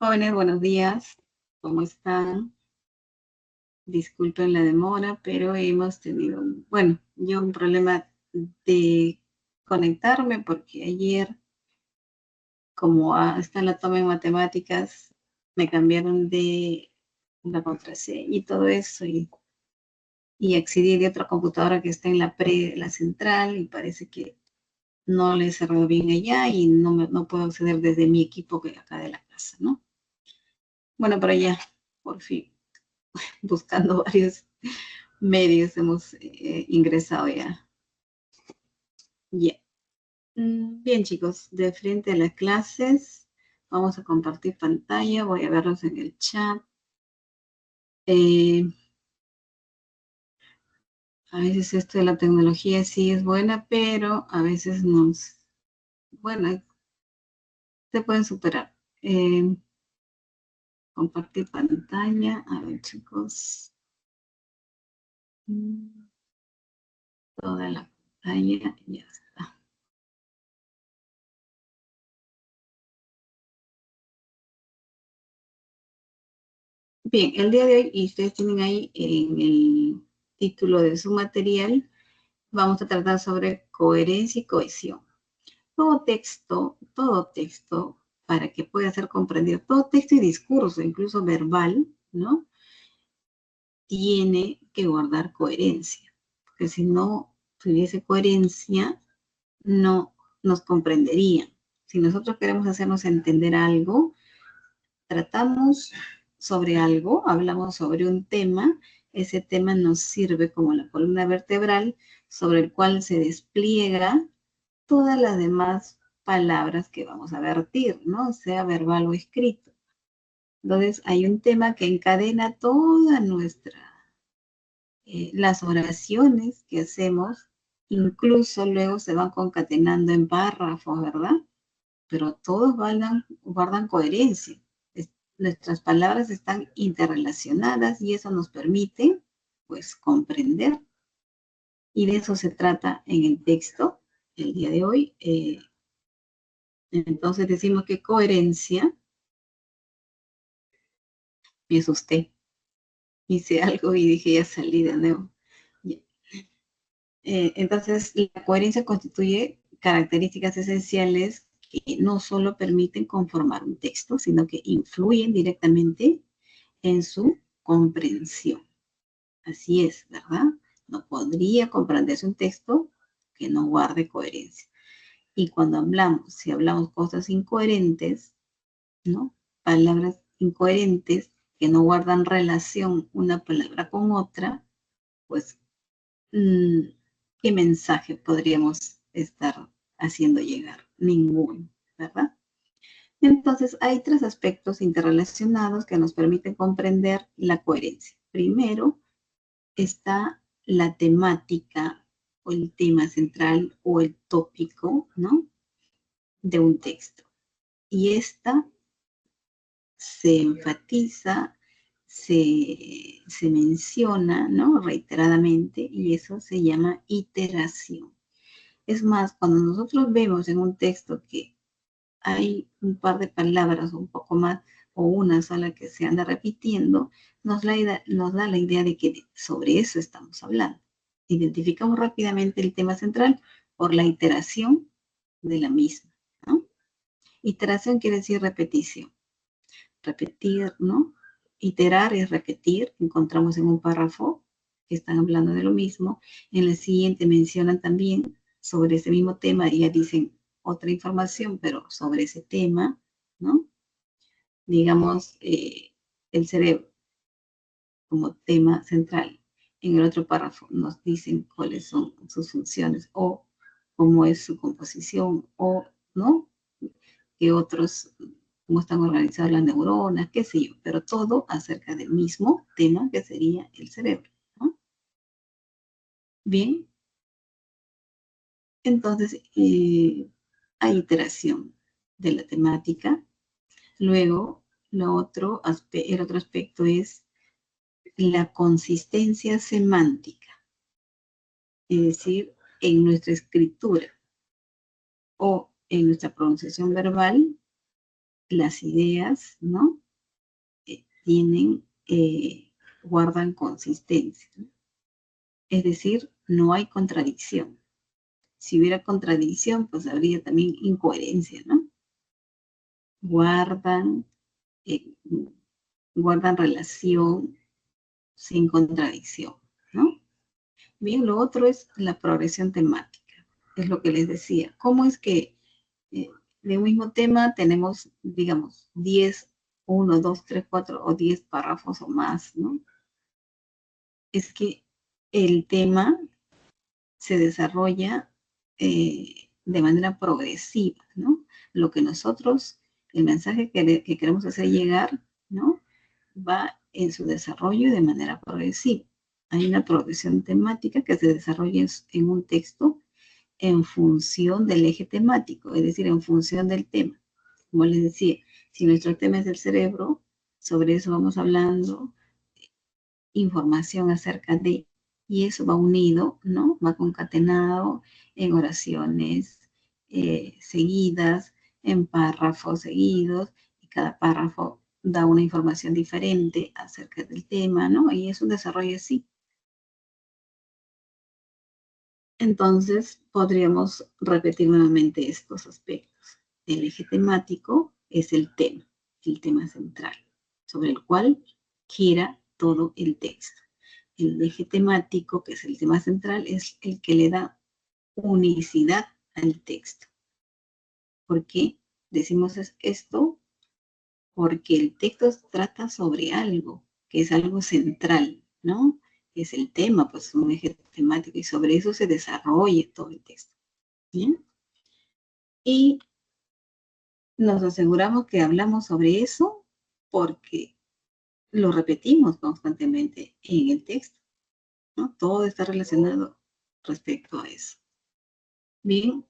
Jóvenes, buenos días. ¿Cómo están? Disculpen la demora, pero hemos tenido, yo un problema de conectarme porque ayer, como está la toma en matemáticas, me cambiaron de la contraseña y todo eso y accedí de otra computadora que está en la central y parece que no le he cerrado bien allá y no puedo acceder desde mi equipo que acá de la casa, ¿no? Bueno, pero ya, por fin, buscando varios medios hemos ingresado ya. Ya. Bien, chicos, de frente a las clases, vamos a compartir pantalla, voy a verlos en el chat. Eh, a veces esto de la tecnología sí es buena, pero a veces bueno, se pueden superar. Compartir pantalla, a ver, chicos. Toda la pantalla, ya está. Bien, el día de hoy, y ustedes tienen ahí en el título de su material, vamos a tratar sobre coherencia y cohesión. Todo texto, para que pueda ser comprendido, todo texto y discurso, incluso verbal, ¿no? Tiene que guardar coherencia, porque si no tuviese coherencia, no nos comprenderían. Si nosotros queremos hacernos entender algo, tratamos sobre algo, hablamos sobre un tema, ese tema nos sirve como la columna vertebral sobre el cual se despliega todas las demás palabras que vamos a vertir, ¿no? Sea verbal o escrito. Entonces, hay un tema que encadena toda las oraciones que hacemos, incluso luego se van concatenando en párrafos, ¿verdad? Pero todos guardan coherencia. Nuestras palabras están interrelacionadas y eso nos permite, pues, comprender. Y de eso se trata en el texto el día de hoy. Entonces decimos que coherencia, me asusté, hice algo y dije ya salí de nuevo. Entonces la coherencia constituye características esenciales que no solo permiten conformar un texto, sino que influyen directamente en su comprensión. Así es, ¿verdad? No podría comprenderse un texto que no guarde coherencia. Y cuando hablamos, si hablamos cosas incoherentes, ¿no? Palabras incoherentes que no guardan relación una palabra con otra, pues, ¿qué mensaje podríamos estar haciendo llegar? Ninguno, ¿verdad? Entonces, hay tres aspectos interrelacionados que nos permiten comprender la coherencia. Primero, está la temática o el tema central o el tópico, ¿no? De un texto. Y esta se enfatiza, se menciona, ¿no? Reiteradamente, y eso se llama iteración. Es más, cuando nosotros vemos en un texto que hay un par de palabras, un poco más, o una sola que se anda repitiendo, nos da la idea de que sobre eso estamos hablando. Identificamos rápidamente el tema central por la iteración de la misma, ¿no? Iteración quiere decir repetición. Repetir, ¿no? Iterar es repetir. Encontramos en un párrafo que están hablando de lo mismo. En el siguiente mencionan también sobre ese mismo tema y ya dicen otra información, pero sobre ese tema, ¿no? Digamos, el cerebro como tema central. En el otro párrafo nos dicen cuáles son sus funciones o cómo es su composición o, ¿no? Que otros, cómo están organizadas las neuronas, qué sé yo, pero todo acerca del mismo tema que sería el cerebro, ¿no? Bien, entonces hay iteración de la temática. Luego, el otro aspecto es la consistencia semántica, es decir, en nuestra escritura o en nuestra pronunciación verbal, las ideas, ¿no? Guardan consistencia, ¿no? Es decir, no hay contradicción. Si hubiera contradicción, pues habría también incoherencia, ¿no? Guardan, eh, guardan relación sin contradicción, ¿no? Bien, lo otro es la progresión temática. Es lo que les decía. ¿Cómo es que de un mismo tema tenemos, digamos, 10, 1, 2, 3, 4 o 10 párrafos o más, ¿no? Es que el tema se desarrolla de manera progresiva, ¿no? Lo que nosotros, el mensaje que queremos hacer llegar, ¿no? Va en su desarrollo de manera progresiva. Hay una progresión temática que se desarrolla en un texto en función del eje temático, es decir, en función del tema. Como les decía, si nuestro tema es el cerebro, sobre eso vamos hablando, información acerca de, y eso va unido, ¿no? Va concatenado en oraciones seguidas, en párrafos seguidos, y cada párrafo da una información diferente acerca del tema, ¿no? Y es un desarrollo así. Entonces, podríamos repetir nuevamente estos aspectos. El eje temático es el tema central, sobre el cual gira todo el texto. El eje temático, que es el tema central, es el que le da unicidad al texto. ¿Por qué decimos esto? Porque el texto trata sobre algo, que es algo central, ¿no? Es el tema, pues un eje temático, y sobre eso se desarrolla todo el texto. ¿Bien? Y nos aseguramos que hablamos sobre eso porque lo repetimos constantemente en el texto, ¿no? Todo está relacionado respecto a eso. Bien,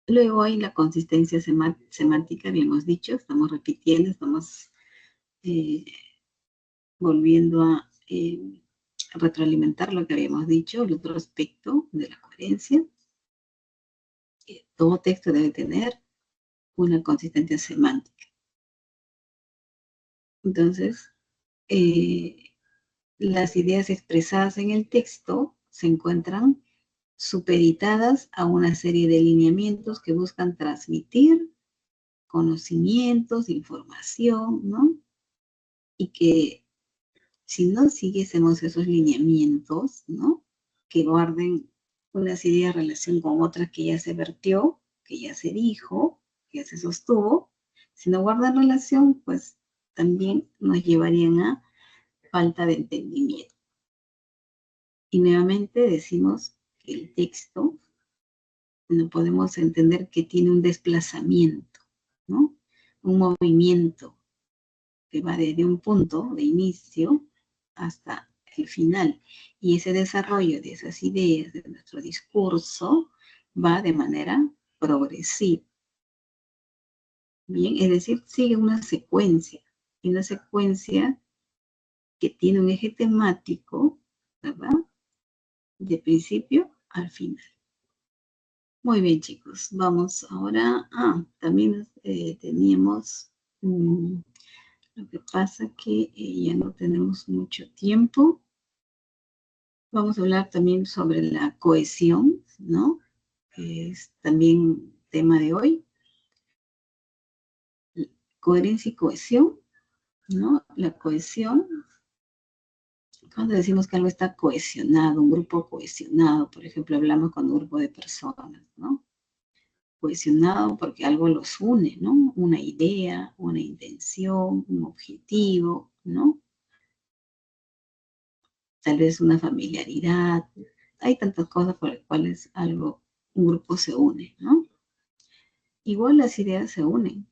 luego hay la consistencia semántica, habíamos dicho, estamos repitiendo, estamos volviendo a retroalimentar lo que habíamos dicho, el otro aspecto de la coherencia. Todo texto debe tener una consistencia semántica. Entonces, las ideas expresadas en el texto se encuentran supeditadas a una serie de lineamientos que buscan transmitir conocimientos, información, ¿no? Y que si no siguiésemos esos lineamientos, ¿no? Que guarden unas ideas en relación con otras que ya se vertió, que ya se dijo, que ya se sostuvo, si no guardan relación, pues también nos llevarían a falta de entendimiento. Y nuevamente decimos que el texto no podemos entender que tiene un desplazamiento, ¿no? Un movimiento que va desde un punto de inicio hasta el final. Y ese desarrollo de esas ideas, de nuestro discurso, va de manera progresiva. Bien, es decir, sigue una secuencia. Y una secuencia que tiene un eje temático, ¿verdad? De principio al final. Muy bien, chicos. Vamos ahora. También teníamos. Lo que pasa que ya no tenemos mucho tiempo. Vamos a hablar también sobre la cohesión, ¿no? Que es también tema de hoy. Coherencia y cohesión, ¿no? La cohesión, cuando decimos que algo está cohesionado, un grupo cohesionado, por ejemplo, hablamos con un grupo de personas, ¿no? Cohesionado porque algo los une, ¿no? Una idea, una intención, un objetivo, ¿no? Tal vez una familiaridad. Hay tantas cosas por las cuales un grupo se une, ¿no? Igual las ideas se unen.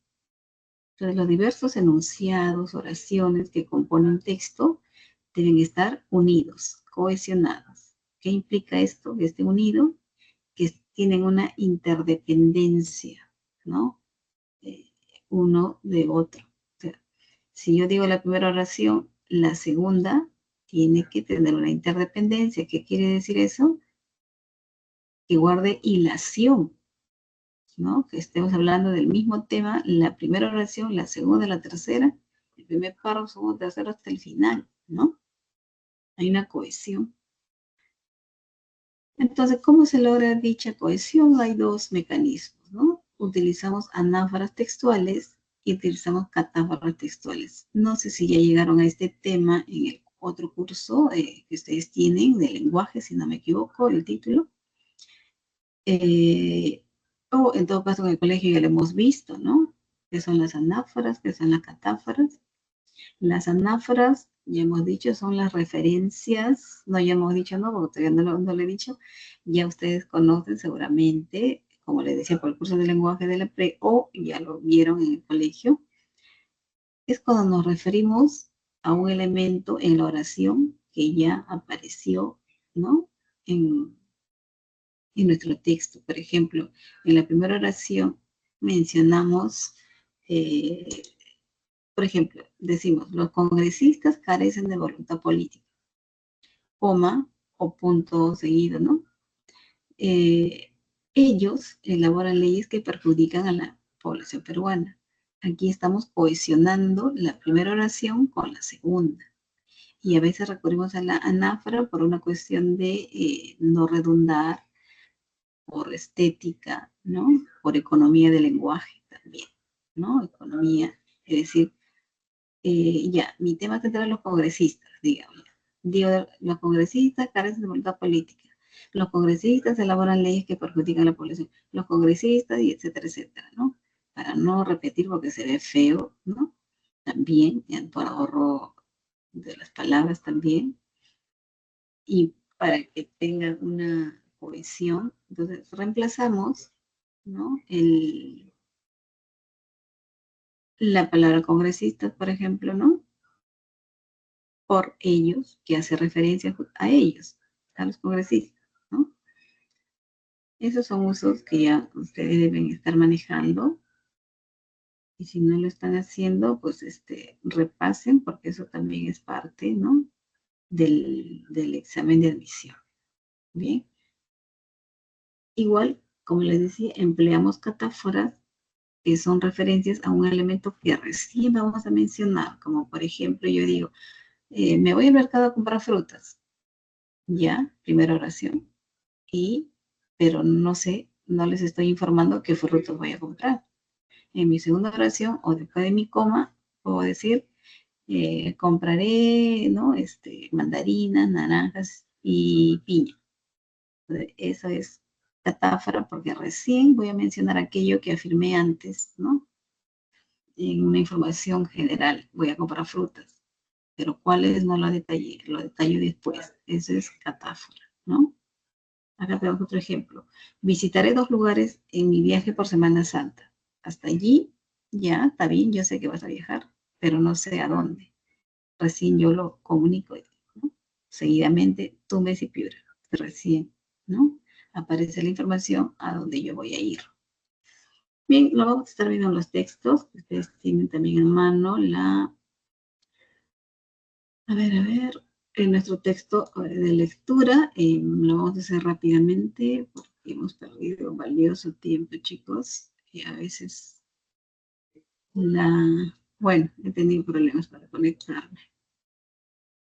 Entonces, los diversos enunciados, oraciones que componen un texto deben estar unidos, cohesionados. ¿Qué implica esto? Que esté unido, que tienen una interdependencia, ¿no? Uno de otro. O sea, si yo digo la primera oración, la segunda tiene que tener una interdependencia. ¿Qué quiere decir eso? Que guarde hilación, ¿no? Que estemos hablando del mismo tema, la primera oración, la segunda, la tercera, el primer párrafo, segundo, tercero, hasta el final, ¿no? Hay una cohesión. Entonces, ¿cómo se logra dicha cohesión? Hay dos mecanismos, ¿no? Utilizamos anáforas textuales y utilizamos catáforas textuales. No sé si ya llegaron a este tema en el otro curso que ustedes tienen de lenguaje, si no me equivoco, el título. O en todo caso en el colegio ya lo hemos visto, ¿no? ¿Qué son las anáforas? ¿Qué son las catáforas? Las anáforas, ya hemos dicho, son las referencias, no, ya hemos dicho, no, porque todavía no lo he dicho, ya ustedes conocen seguramente, como les decía, por el curso de lenguaje de la pre, o ya lo vieron en el colegio, es cuando nos referimos a un elemento en la oración que ya apareció, ¿no? En nuestro texto. Por ejemplo, en la primera oración mencionamos, eh, por ejemplo, decimos, los congresistas carecen de voluntad política, coma o punto seguido, ¿no? Eh, Ellos elaboran leyes que perjudican a la población peruana. Aquí estamos cohesionando la primera oración con la segunda. Y a veces recurrimos a la anáfora por una cuestión de no redundar, por estética, ¿no? Por economía del lenguaje también, ¿no? Economía, es decir, ya, mi tema tendrá los congresistas, digamos. Digo, los congresistas carecen de voluntad política. Los congresistas elaboran leyes que perjudican a la población. Los congresistas, y etcétera, ¿no? Para no repetir porque se ve feo, ¿no? También, por ahorro de las palabras también. Y para que tengan una cohesión, entonces reemplazamos, ¿no? La palabra congresistas, por ejemplo, ¿no? Por ellos, que hace referencia a ellos, a los congresistas, ¿no? Esos son usos que ya ustedes deben estar manejando. Y si no lo están haciendo, pues repasen, porque eso también es parte, ¿no? Del examen de admisión. Bien. Igual, como les decía, empleamos catáforas que son referencias a un elemento que recién vamos a mencionar, como por ejemplo, yo digo, me voy al mercado a comprar frutas, ya, primera oración, pero no sé, no les estoy informando qué frutas voy a comprar. En mi segunda oración, o después de mi coma, puedo decir, compraré, ¿no? Mandarinas, naranjas y piña. Entonces, eso es catáfora porque recién voy a mencionar aquello que afirmé antes, ¿no? En una información general, voy a comprar frutas, pero cuáles no lo detallé, lo detallo después. Eso es catáfora, ¿no? Acá tenemos otro ejemplo. Visitaré 2 lugares en mi viaje por Semana Santa. Hasta allí, ya, está bien, yo sé que vas a viajar, pero no sé a dónde. Recién yo lo comunico, ¿no? Seguidamente, Tumbes y Piura. Recién, ¿no? Aparece la información a dónde yo voy a ir. Bien, lo vamos a estar viendo en los textos. Ustedes tienen también en mano a ver, en nuestro texto de lectura, lo vamos a hacer rápidamente porque hemos perdido valioso tiempo, chicos. Y a veces bueno, he tenido problemas para conectarme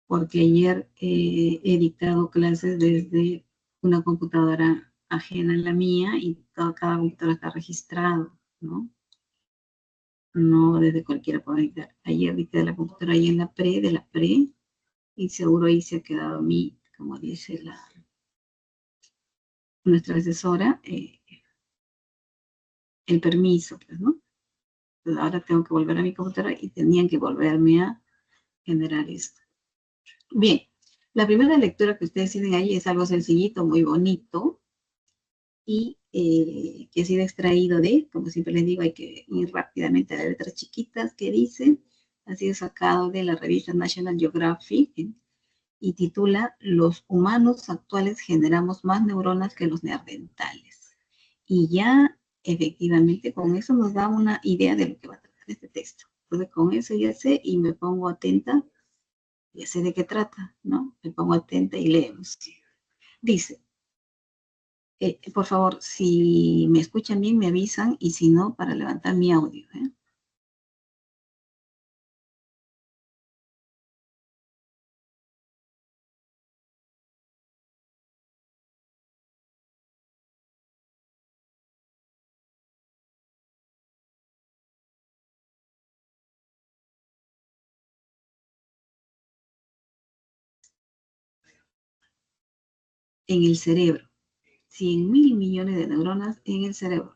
porque ayer he dictado clases desde una computadora ajena a la mía y cada computadora está registrado, ¿no? No desde cualquiera puedo dictar. Ayer dicté la computadora ahí en de la pre, y seguro ahí se ha quedado a mí, como dice nuestra asesora, el permiso, pues, ¿no? Entonces ahora tengo que volver a mi computadora y tenían que volverme a generar esto. Bien, la primera lectura que ustedes tienen ahí es algo sencillito, muy bonito, y que ha sido extraído como siempre les digo, hay que ir rápidamente a las letras chiquitas que dicen, ha sido sacado de la revista National Geographic, y titula Los humanos actuales generamos más neuronas que los neandertales. Y ya efectivamente con eso nos da una idea de lo que va a tratar este texto. Entonces con eso ya sé y me pongo atenta, ya sé de qué trata, ¿no? Me pongo atenta y leemos. Dice, Por favor, si me escuchan bien, me avisan, y si no, para levantar mi audio. En el cerebro. 100.000 millones de neuronas en el cerebro.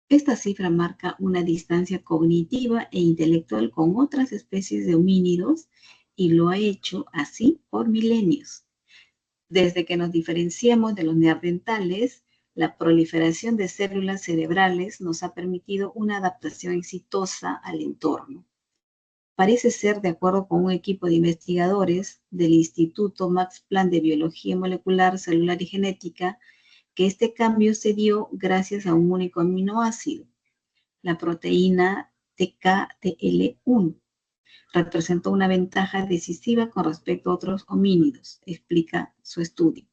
Esta cifra marca una distancia cognitiva e intelectual con otras especies de homínidos, y lo ha hecho así por milenios. Desde que nos diferenciamos de los neandertales, la proliferación de células cerebrales nos ha permitido una adaptación exitosa al entorno. Parece ser, de acuerdo con un equipo de investigadores del Instituto Max Planck de Biología Molecular, Celular y Genética, que este cambio se dio gracias a un único aminoácido, la proteína TKTL1. Representó una ventaja decisiva con respecto a otros homínidos, explica su estudio.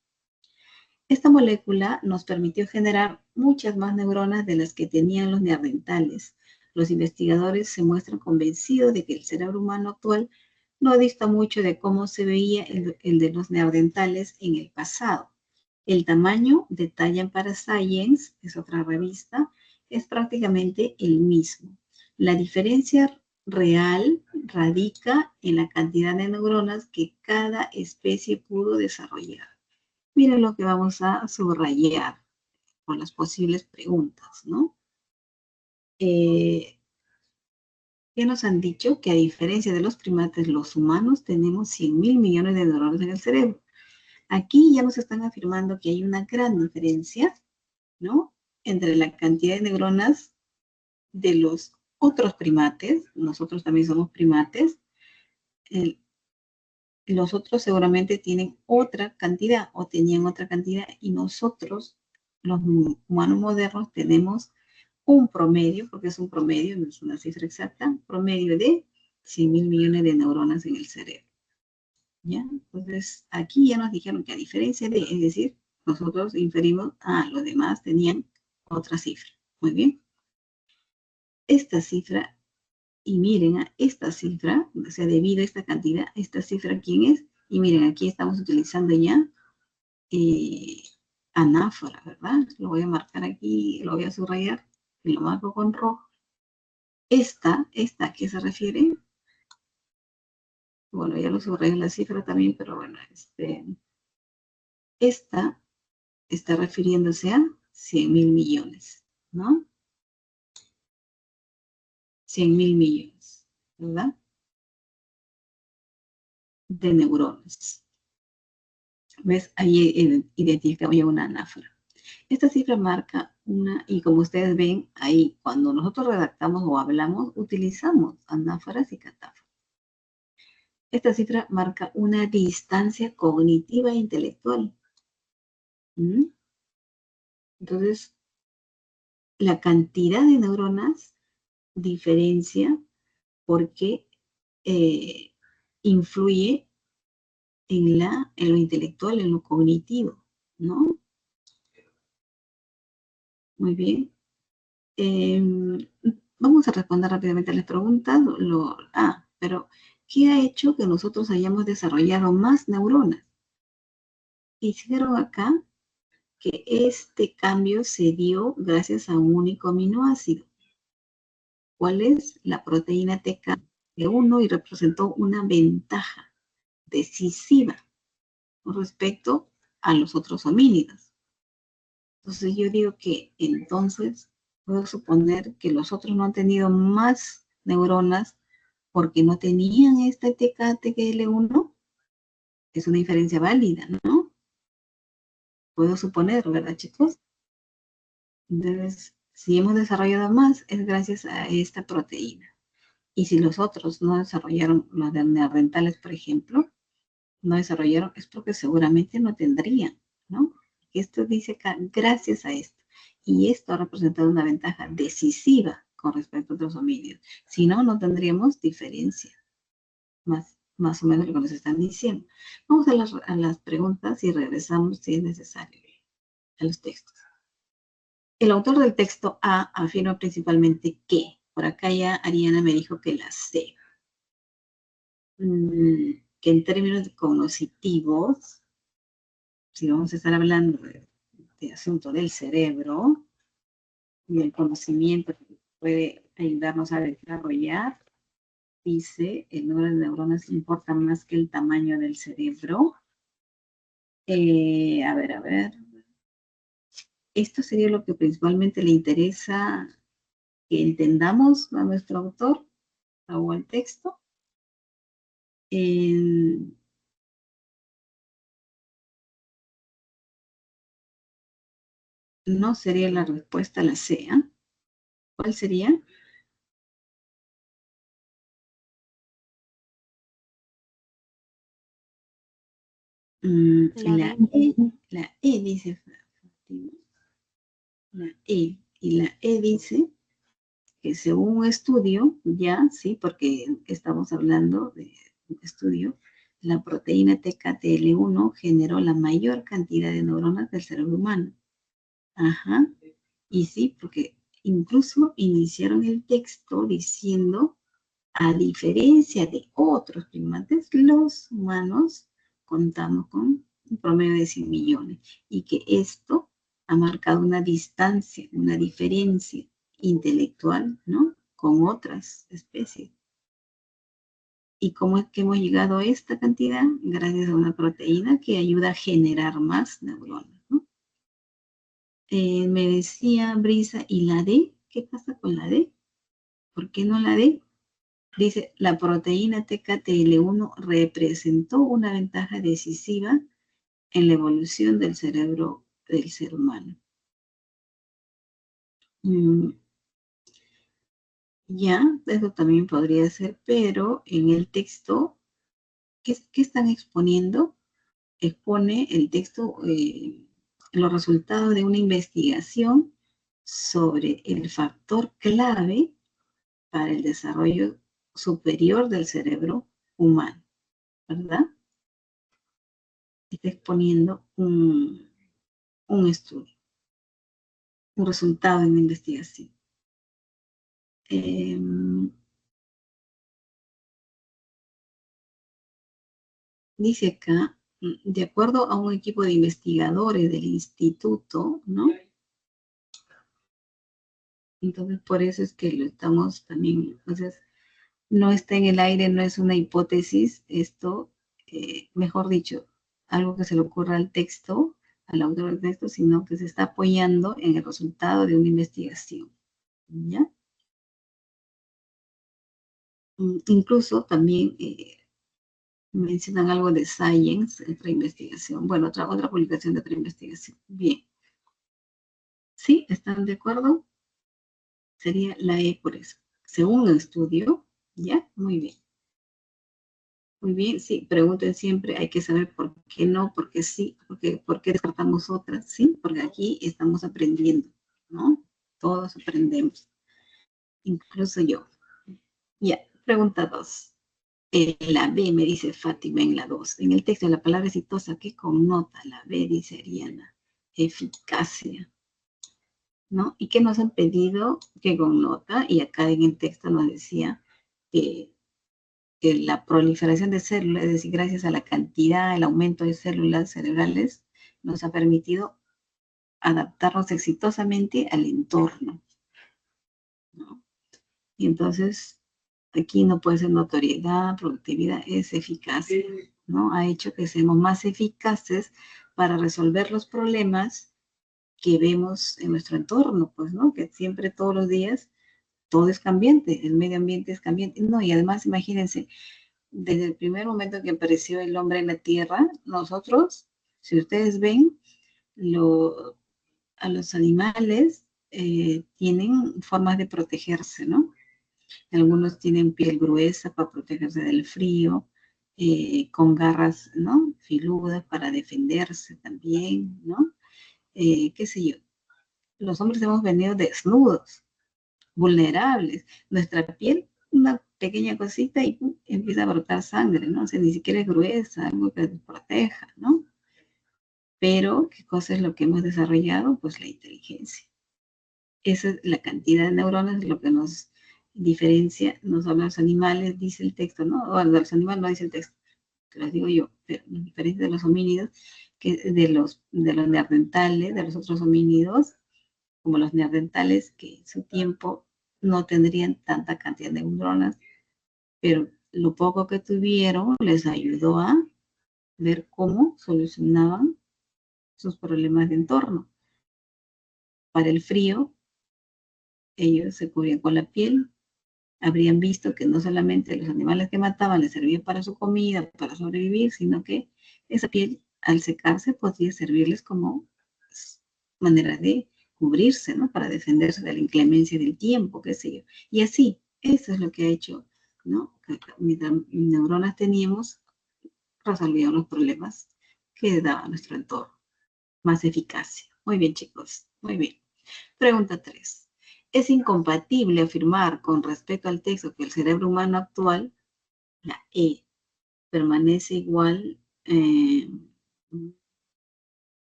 Esta molécula nos permitió generar muchas más neuronas de las que tenían los neandertales. Los investigadores se muestran convencidos de que el cerebro humano actual no dista mucho de cómo se veía el de los neandertales en el pasado. El tamaño, detallan para Science, es otra revista, es prácticamente el mismo. La diferencia real radica en la cantidad de neuronas que cada especie pudo desarrollar. Miren lo que vamos a subrayar con las posibles preguntas, ¿no? ¿Qué nos han dicho? Que a diferencia de los primates, los humanos tenemos 100.000 millones de neuronas en el cerebro. Aquí ya nos están afirmando que hay una gran diferencia, ¿no?, entre la cantidad de neuronas de los otros primates. Nosotros también somos primates. Los otros seguramente tienen otra cantidad o tenían otra cantidad, y nosotros, los humanos modernos, tenemos un promedio, porque es un promedio, no es una cifra exacta, un promedio de 100.000 millones de neuronas en el cerebro. ¿Ya? Entonces, aquí ya nos dijeron que a diferencia de, es decir, nosotros inferimos, los demás tenían otra cifra. Muy bien. Esta cifra, y miren a esta cifra, o sea, debido a esta cantidad, esta cifra, ¿quién es? Y miren, aquí estamos utilizando ya anáfora, ¿verdad? Lo voy a marcar aquí, lo voy a subrayar, y lo marco con rojo. Esta, ¿a qué se refiere? Bueno, ya lo subrayé la cifra también, pero bueno, esta está refiriéndose a 100.000 millones, ¿no? 100.000 millones, ¿verdad? De neuronas. ¿Ves? Ahí identificamos ya una anáfora. Esta cifra marca una, y como ustedes ven ahí, cuando nosotros redactamos o hablamos, utilizamos anáforas y catáforas. Esta cifra marca una distancia cognitiva e intelectual. Entonces, la cantidad de neuronas diferencia porque influye en lo intelectual, en lo cognitivo, ¿no? Muy bien. Vamos a responder rápidamente a las preguntas. Pero ¿qué ha hecho que nosotros hayamos desarrollado más neuronas? Hicieron acá que este cambio se dio gracias a un único aminoácido. ¿Cuál es? La proteína TK1, y representó una ventaja decisiva con respecto a los otros homínidos. Entonces yo digo que entonces puedo suponer que los otros no han tenido más neuronas porque no tenían esta TKTL1. Es una diferencia válida, ¿no? Puedo suponer, ¿verdad, chicos? Entonces, si hemos desarrollado más, es gracias a esta proteína. Y si los otros no desarrollaron, los neandertales, por ejemplo, no desarrollaron, es porque seguramente no tendrían, ¿no? Esto dice acá, gracias a esto. Y esto ha representado una ventaja decisiva con respecto a otros homínidos. Si no, no tendríamos diferencia. Más o menos lo que nos están diciendo. Vamos a las preguntas y regresamos si es necesario. a los textos. El autor del texto A afirma principalmente que, por acá ya Ariana me dijo que la C, que en términos cognitivos, si vamos a estar hablando de asunto del cerebro y el conocimiento que puede ayudarnos a desarrollar, dice, el número de neuronas importa más que el tamaño del cerebro. A ver. Esto sería lo que principalmente le interesa que entendamos a nuestro autor o al texto. No sería la respuesta la C. ¿Cuál sería? La E dice Fátima. La E. Y la E dice que según un estudio, ya, sí, porque estamos hablando de un estudio, la proteína TKTL1 generó la mayor cantidad de neuronas del cerebro humano. Ajá. Y sí, porque incluso iniciaron el texto diciendo, a diferencia de otros primates, los humanos contamos con un promedio de 100 millones y que esto ha marcado una distancia, una diferencia intelectual, ¿no? Con otras especies. ¿Y cómo es que hemos llegado a esta cantidad? Gracias a una proteína que ayuda a generar más neuronas, ¿no? Me decía Brisa, ¿y la D? ¿Qué pasa con la D? ¿Por qué no la D? Dice, la proteína TKTL1 representó una ventaja decisiva en la evolución del cerebro del ser humano. Ya, eso también podría ser, pero en el texto, ¿qué están exponiendo? Expone el texto los resultados de una investigación sobre el factor clave para el desarrollo superior del cerebro humano, ¿verdad? Está exponiendo un estudio, un resultado de una investigación. Dice acá, de acuerdo a un equipo de investigadores del instituto, ¿no? Entonces, por eso es que lo estamos también, entonces, no está en el aire, no es una hipótesis, esto, mejor dicho, algo que se le ocurra al texto, al autor del texto, sino que se está apoyando en el resultado de una investigación, ¿ya? Incluso también mencionan algo de Science, otra investigación, bueno, otra publicación de otra investigación. Bien. ¿Sí? ¿Están de acuerdo? Sería la E por eso. Según el estudio, ¿ya? Muy bien. Muy bien, sí, pregunten siempre, hay que saber por qué no, por qué sí, por qué descartamos otras, ¿sí? Porque aquí estamos aprendiendo, ¿no? Todos aprendemos, incluso yo. Ya, pregunta 2. La B, me dice Fátima en la 2. En el texto de la palabra exitosa, ¿qué connota la B? Dice Ariana. Eficacia, ¿no? ¿Y qué nos han pedido? ¿Qué connota? Y acá en el texto nos decía que la proliferación de células, es decir, gracias a la cantidad, el aumento de células cerebrales, nos ha permitido adaptarnos exitosamente al entorno, ¿no? Y entonces, aquí no puede ser notoriedad, productividad, es eficacia, ¿no? Ha hecho que seamos más eficaces para resolver los problemas que vemos en nuestro entorno, pues, ¿no? Que siempre, todos los días, todo es cambiante, el medio ambiente es cambiante, no, y además, imagínense, desde el primer momento que apareció el hombre en la Tierra, nosotros, si ustedes ven, a los animales tienen formas de protegerse, ¿no? Algunos tienen piel gruesa para protegerse del frío, con garras, ¿no? Filudas para defenderse también, ¿no? Qué sé yo. Los hombres hemos venido desnudos, vulnerables. Nuestra piel, una pequeña cosita y ¡pum! Empieza a brotar sangre, ¿no? O sea, ni siquiera es gruesa, algo que nos proteja, ¿no? Pero, ¿qué cosa es lo que hemos desarrollado? Pues la inteligencia. Esa es la cantidad de neuronas, lo que nos diferencia, no solo a los animales, dice el texto, ¿no? O a los animales no dice el texto, te lo digo yo, pero nos diferencia de los homínidos, que de los neandertales, de los otros homínidos, como los neandertales, que en su tiempo no tendrían tanta cantidad de neuronas, pero lo poco que tuvieron les ayudó a ver cómo solucionaban sus problemas de entorno. Para el frío, ellos se cubrían con la piel, habrían visto que no solamente los animales que mataban les servían para su comida, para sobrevivir, sino que esa piel, al secarse, podría servirles como manera de cubrirse, ¿no? Para defenderse de la inclemencia del tiempo, qué sé yo. Y así, eso es lo que ha hecho, ¿no? Mientras neuronas teníamos, resolvían los problemas que daba nuestro entorno. Más eficacia. Muy bien, chicos. Muy bien. Pregunta 3. ¿Es incompatible afirmar con respecto al texto que el cerebro humano actual, la E, permanece igual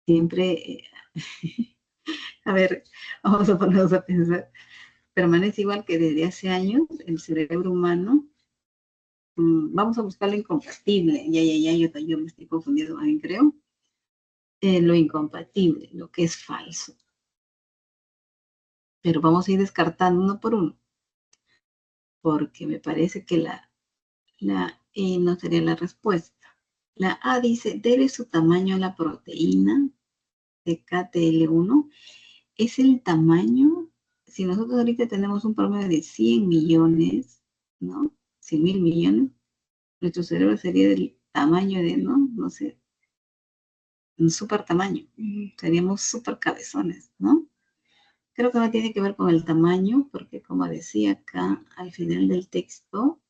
siempre? A ver, vamos a ponernos a pensar. Permanece igual que desde hace años el cerebro humano. Vamos a buscar lo incompatible. Yo me estoy confundiendo también, creo. Lo incompatible, lo que es falso. Pero vamos a ir descartando uno por uno, porque me parece que la E no sería la respuesta. La A dice, debe su tamaño a la proteína de KTL1. Es el tamaño, si nosotros ahorita tenemos un promedio de 100 millones, ¿no? 100.000 millones, nuestro cerebro sería del tamaño de, no sé, un súper tamaño. Seríamos súper cabezones, ¿no? Creo que no tiene que ver con el tamaño, porque como decía acá al final del texto,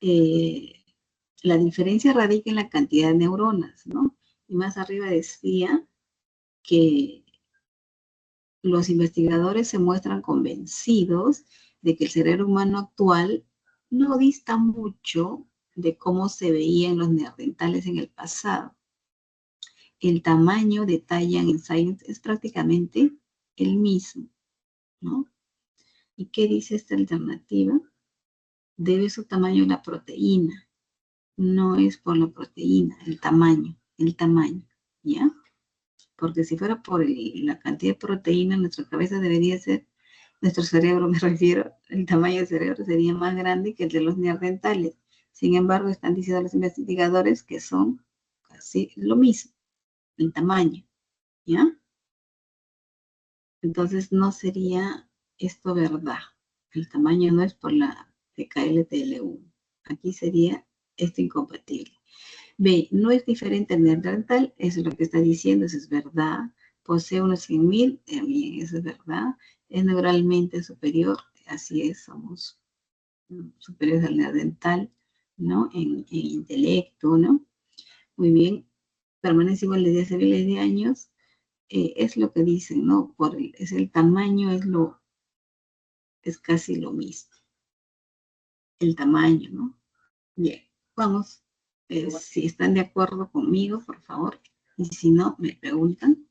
la diferencia radica en la cantidad de neuronas, ¿no? Y más arriba decía que los investigadores se muestran convencidos de que el cerebro humano actual no dista mucho de cómo se veían los neandertales en el pasado. El tamaño, detallan en Science, es prácticamente el mismo, ¿no? ¿Y qué dice esta alternativa? Debe su tamaño a la proteína. No es por la proteína, el tamaño, ¿ya? Porque si fuera por la cantidad de proteína, nuestra cabeza debería ser, nuestro cerebro me refiero, el tamaño del cerebro sería más grande que el de los neandertales. Sin embargo, están diciendo los investigadores que son casi lo mismo, el tamaño, ¿ya? Entonces no sería esto verdad. El tamaño no es por la TKLTL1. Aquí sería esto incompatible. B, no es diferente al neandertal, eso es lo que está diciendo, eso es verdad. Posee unos 100.000, también eso es verdad. Es neuralmente superior, así es, somos superiores al neandertal, ¿no? En intelecto, ¿no? Muy bien, permanece igual desde hace miles de años, es lo que dicen, ¿no? Es el tamaño, es casi lo mismo. El tamaño, ¿no? Bien, vamos. Si están de acuerdo conmigo, por favor. Y si no, me preguntan.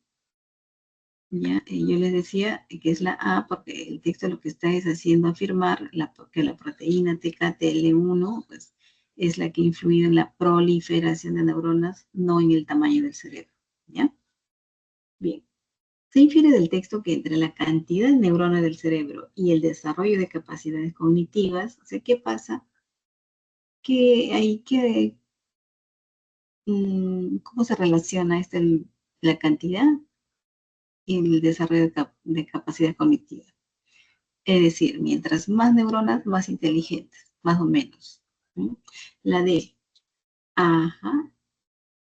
Ya, yo les decía que es la A porque el texto lo que está es haciendo afirmar que la proteína TKTL1 pues, es la que ha influido en la proliferación de neuronas, no en el tamaño del cerebro. ¿Ya? Bien. Se infiere del texto que entre la cantidad de neuronas del cerebro y el desarrollo de capacidades cognitivas, o sea, ¿qué pasa? Que hay que, ¿cómo se relaciona la cantidad y el desarrollo de capacidad cognitiva? Es decir, mientras más neuronas, más inteligentes, más o menos. ¿Sí? La D, ajá,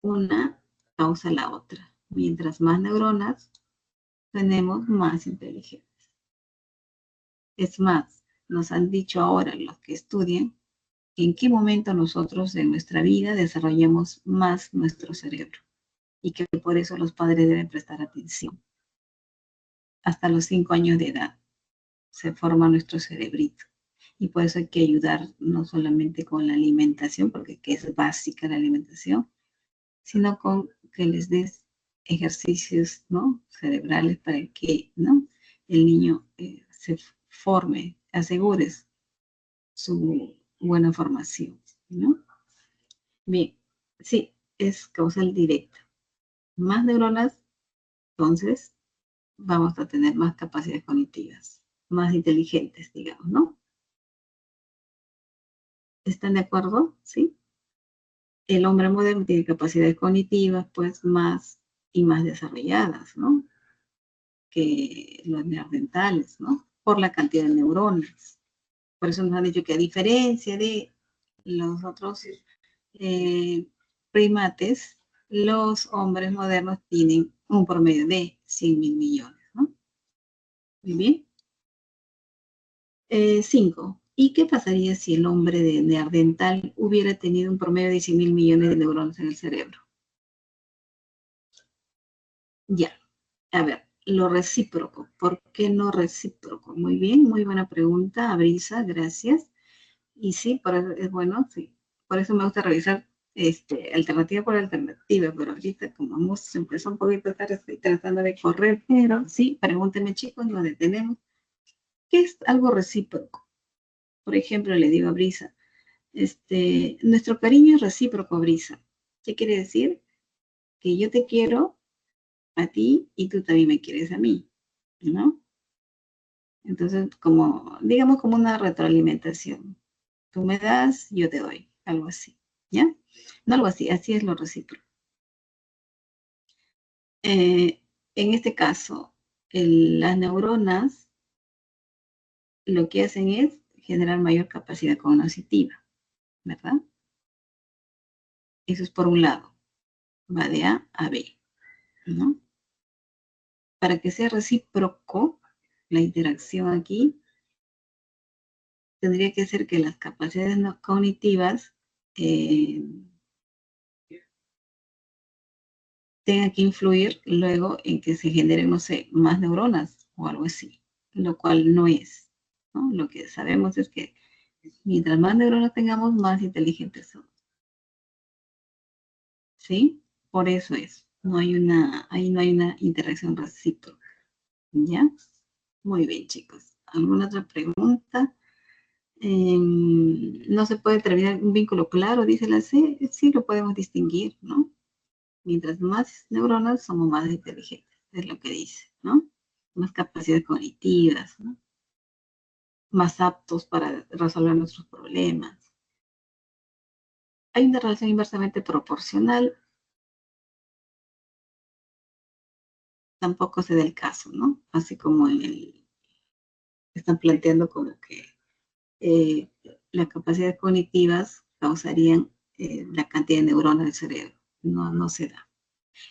una causa la otra. Mientras más neuronas, tenemos más inteligencia. Es más, nos han dicho ahora los que estudian en qué momento nosotros en nuestra vida desarrollamos más nuestro cerebro y que por eso los padres deben prestar atención. Hasta los 5 años de edad se forma nuestro cerebrito y por eso hay que ayudar no solamente con la alimentación, porque es básica la alimentación, sino con que les des ejercicios, ¿no? Cerebrales para que, ¿no? El niño se forme, asegures su buena formación, ¿no? Bien, sí, es causal directa. Más neuronas, entonces vamos a tener más capacidades cognitivas, más inteligentes, digamos, ¿no? ¿Están de acuerdo? ¿Sí? El hombre moderno tiene capacidades cognitivas, pues, más y más desarrolladas, ¿no? Que los neandertales, ¿no? Por la cantidad de neuronas. Por eso nos han dicho que a diferencia de los otros eh, primates, los hombres modernos tienen un promedio de 100.000 millones, ¿no? Muy bien. 5. ¿Y qué pasaría si el hombre de neandertal hubiera tenido un promedio de 100.000 millones de neuronas en el cerebro? Ya. A ver, lo recíproco. ¿Por qué no recíproco? Muy bien, muy buena pregunta, Abrisa, gracias. Y sí, por eso es bueno, sí. Por eso me gusta revisar alternativa por alternativa, pero ahorita como hemos empezado un poquito tarde, estoy tratando de correr, pero sí, pregúntenme chicos, nos detenemos. ¿Qué es algo recíproco? Por ejemplo, le digo a Brisa, nuestro cariño es recíproco, Brisa. ¿Qué quiere decir? Que yo te quiero a ti y tú también me quieres a mí, ¿no? Entonces, como, digamos, como una retroalimentación. Tú me das, yo te doy, algo así, ¿ya? No algo así, así es lo recíproco. En este caso, las neuronas lo que hacen es generar mayor capacidad cognitiva, ¿verdad? Eso es por un lado, va de A a B, ¿no? Para que sea recíproco la interacción aquí, tendría que ser que las capacidades no cognitivas eh, tengan que influir luego en que se generen, no sé, más neuronas o algo así, lo cual no es, ¿no? Lo que sabemos es que mientras más neuronas tengamos, más inteligentes somos, ¿sí? Por eso es, ahí no hay una interacción recíproca, ¿ya? Muy bien, chicos. ¿Alguna otra pregunta? No se puede terminar un vínculo claro, dice la C, sí lo podemos distinguir, ¿no? Mientras más neuronas, somos más inteligentes, es lo que dice, ¿no? Más capacidades cognitivas, ¿no? Más aptos para resolver nuestros problemas. Hay una relación inversamente proporcional, tampoco se da el caso, ¿no? Así como están planteando como que eh, las capacidades cognitivas causarían la cantidad de neuronas del cerebro. No, no se da.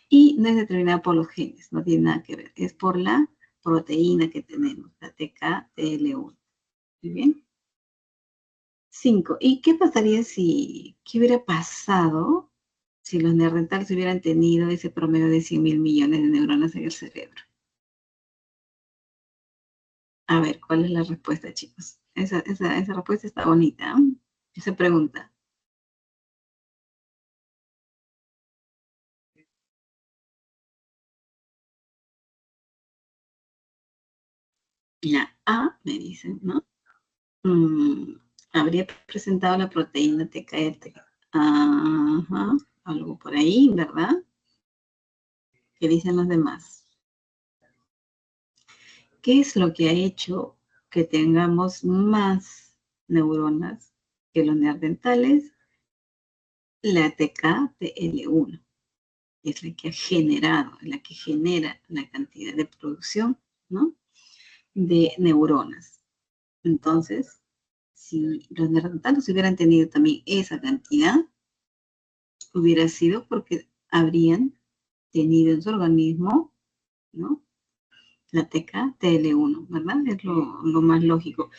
Y no es determinada por los genes, no tiene nada que ver. Es por la proteína que tenemos, la TK-TL1. Muy bien. 5. ¿Y qué pasaría qué hubiera pasado si los neandertales hubieran tenido ese promedio de 100.000 millones de neuronas en el cerebro? A ver, ¿cuál es la respuesta, chicos? Esa respuesta está bonita, ¿eh? Esa pregunta. La A, me dicen, ¿no? Mm, habría presentado la proteína TKR. Ajá, algo por ahí, ¿verdad? ¿Qué dicen los demás? ¿Qué es lo que ha hecho que tengamos más neuronas que los neandertales? La TK-TL1 es la que ha generado, la que genera la cantidad de producción, ¿no? De neuronas. Entonces, si los neandertales hubieran tenido también esa cantidad, hubiera sido porque habrían tenido en su organismo, ¿no? La TK-TL1, ¿verdad? Es lo más lógico.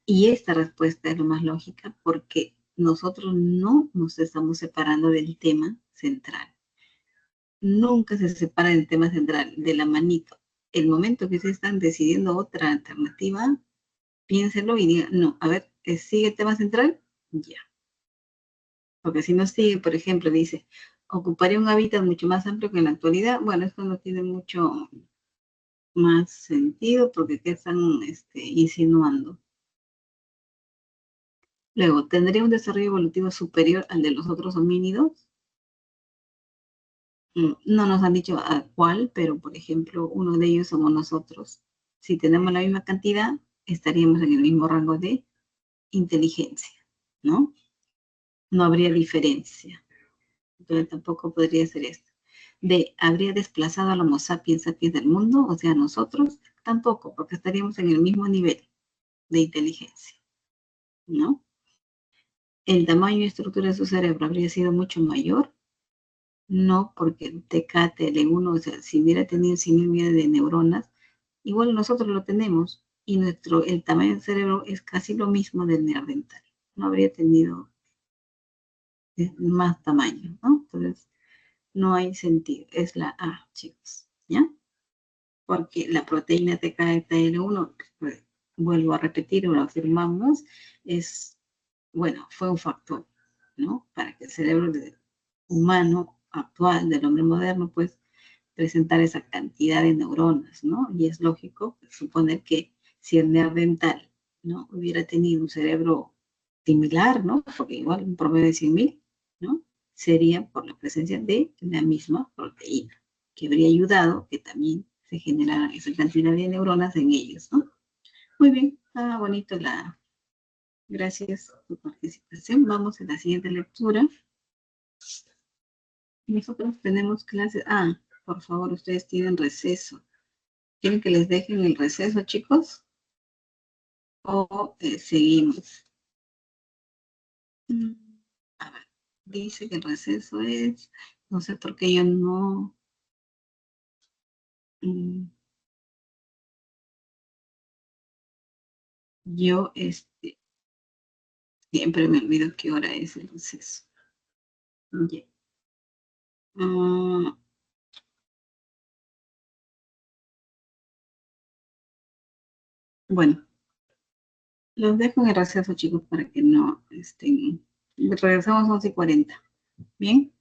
Y esta respuesta es lo más lógica porque nosotros no nos estamos separando del tema central. Nunca se separa del tema central, de la manito. El momento que se están decidiendo otra alternativa, piénselo y digan, no, a ver, ¿sigue el tema central? Ya. Porque si no sigue, por ejemplo, dice, ocuparía un hábitat mucho más amplio que en la actualidad. Bueno, esto no tiene mucho más sentido porque ¿qué están insinuando? Luego, ¿tendría un desarrollo evolutivo superior al de los otros homínidos? No nos han dicho a cuál, pero por ejemplo, uno de ellos somos nosotros. Si tenemos la misma cantidad, estaríamos en el mismo rango de inteligencia, ¿no? No habría diferencia. Entonces tampoco podría ser esto. ¿habría desplazado al Homo sapiens sapiens del mundo? O sea, nosotros tampoco, porque estaríamos en el mismo nivel de inteligencia, ¿no? ¿El tamaño y estructura de su cerebro habría sido mucho mayor? No, porque el TK-TL1, o sea, si hubiera tenido 100.000 millones de neuronas, igual nosotros lo tenemos, y el tamaño del cerebro es casi lo mismo del neandertal. No habría tenido más tamaño, ¿no? Entonces, no hay sentido. Es la A, chicos, ¿ya? Porque la proteína TKTL1, pues, vuelvo a repetir, lo afirmamos, bueno, fue un factor, ¿no? Para que el cerebro humano actual, del hombre moderno, pues, presentar esa cantidad de neuronas, ¿no? Y es lógico suponer que si el neandertal, ¿no? Hubiera tenido un cerebro similar, ¿no? Porque igual un promedio de 100.000, ¿no? Sería por la presencia de la misma proteína, que habría ayudado que también se generara esa cantidad de neuronas en ellos, ¿no? Muy bien, está bonito Gracias por tu participación. Vamos a la siguiente lectura. Nosotros tenemos clases. Por favor, ustedes tienen receso. ¿Quieren que les dejen el receso, chicos? ¿O seguimos? Mm, A ver, dice que el receso es, no sé por qué yo no, mm, yo siempre me olvido qué hora es el receso. Ya. Ah, bueno, los dejo en el receso, chicos, para que no estén. Regresamos a 11:40. ¿Bien?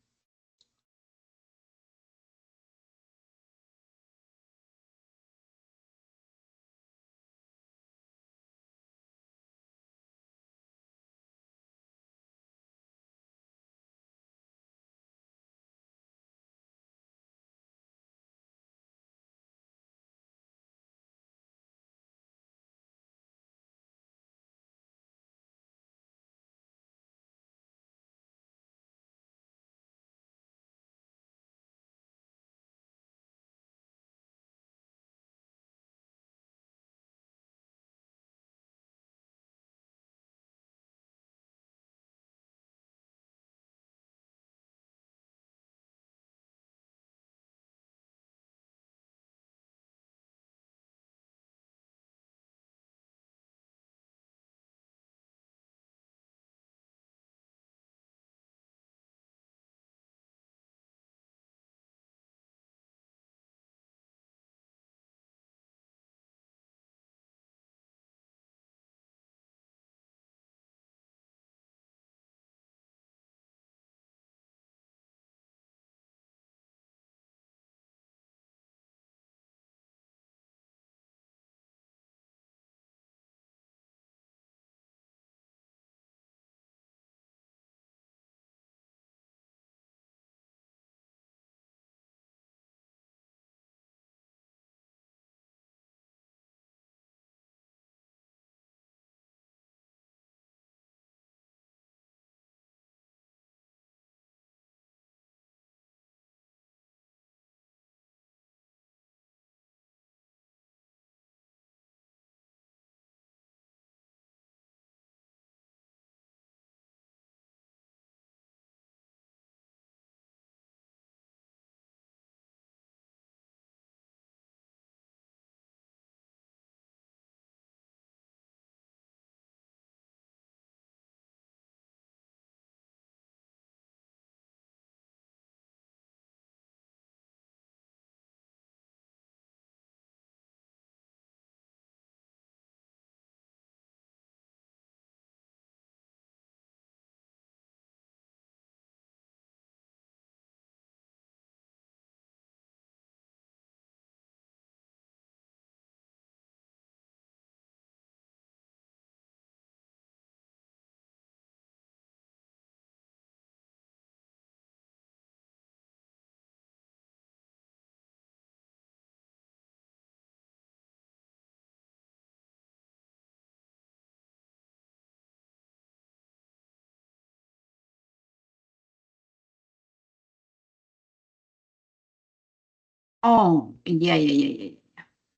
Oh, ya.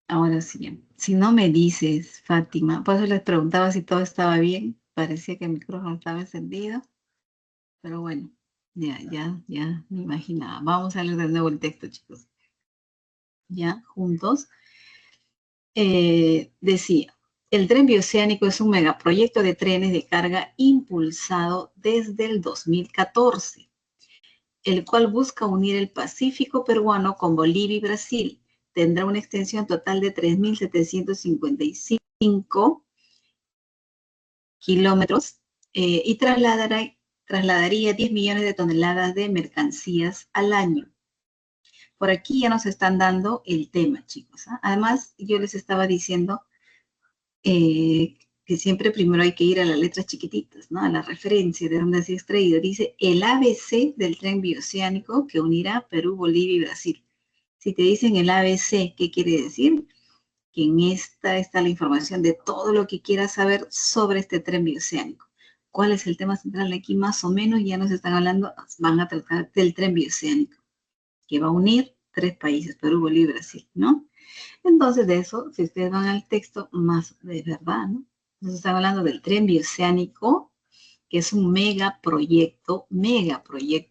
Ahora sí, ya. Si no me dices, Fátima, por eso les preguntaba si todo estaba bien. Parecía que el micrófono estaba encendido, pero bueno, ya me imaginaba. Vamos a leer de nuevo el texto, chicos. Ya, juntos. Decía, el tren bioceánico es un megaproyecto de trenes de carga impulsado desde el 2014, el cual busca unir el Pacífico peruano con Bolivia y Brasil. Tendrá una extensión total de 3.755 kilómetros y trasladaría 10 millones de toneladas de mercancías al año. Por aquí ya nos están dando el tema, chicos. ¿Ah? Además, yo les estaba diciendo que siempre primero hay que ir a las letras chiquititas, ¿no? A la referencia de donde se ha extraído. Dice el ABC del tren bioceánico que unirá Perú, Bolivia y Brasil. Si te dicen el ABC, ¿qué quiere decir? Que en esta está la información de todo lo que quieras saber sobre este tren bioceánico. ¿Cuál es el tema central aquí? Más o menos ya nos están hablando, van a tratar del tren bioceánico, que va a unir 3 países, Perú, Bolivia y Brasil, ¿no? Entonces, de eso, si ustedes van al texto, más de verdad, ¿no? Nos están hablando del tren bioceánico, que es un megaproyecto,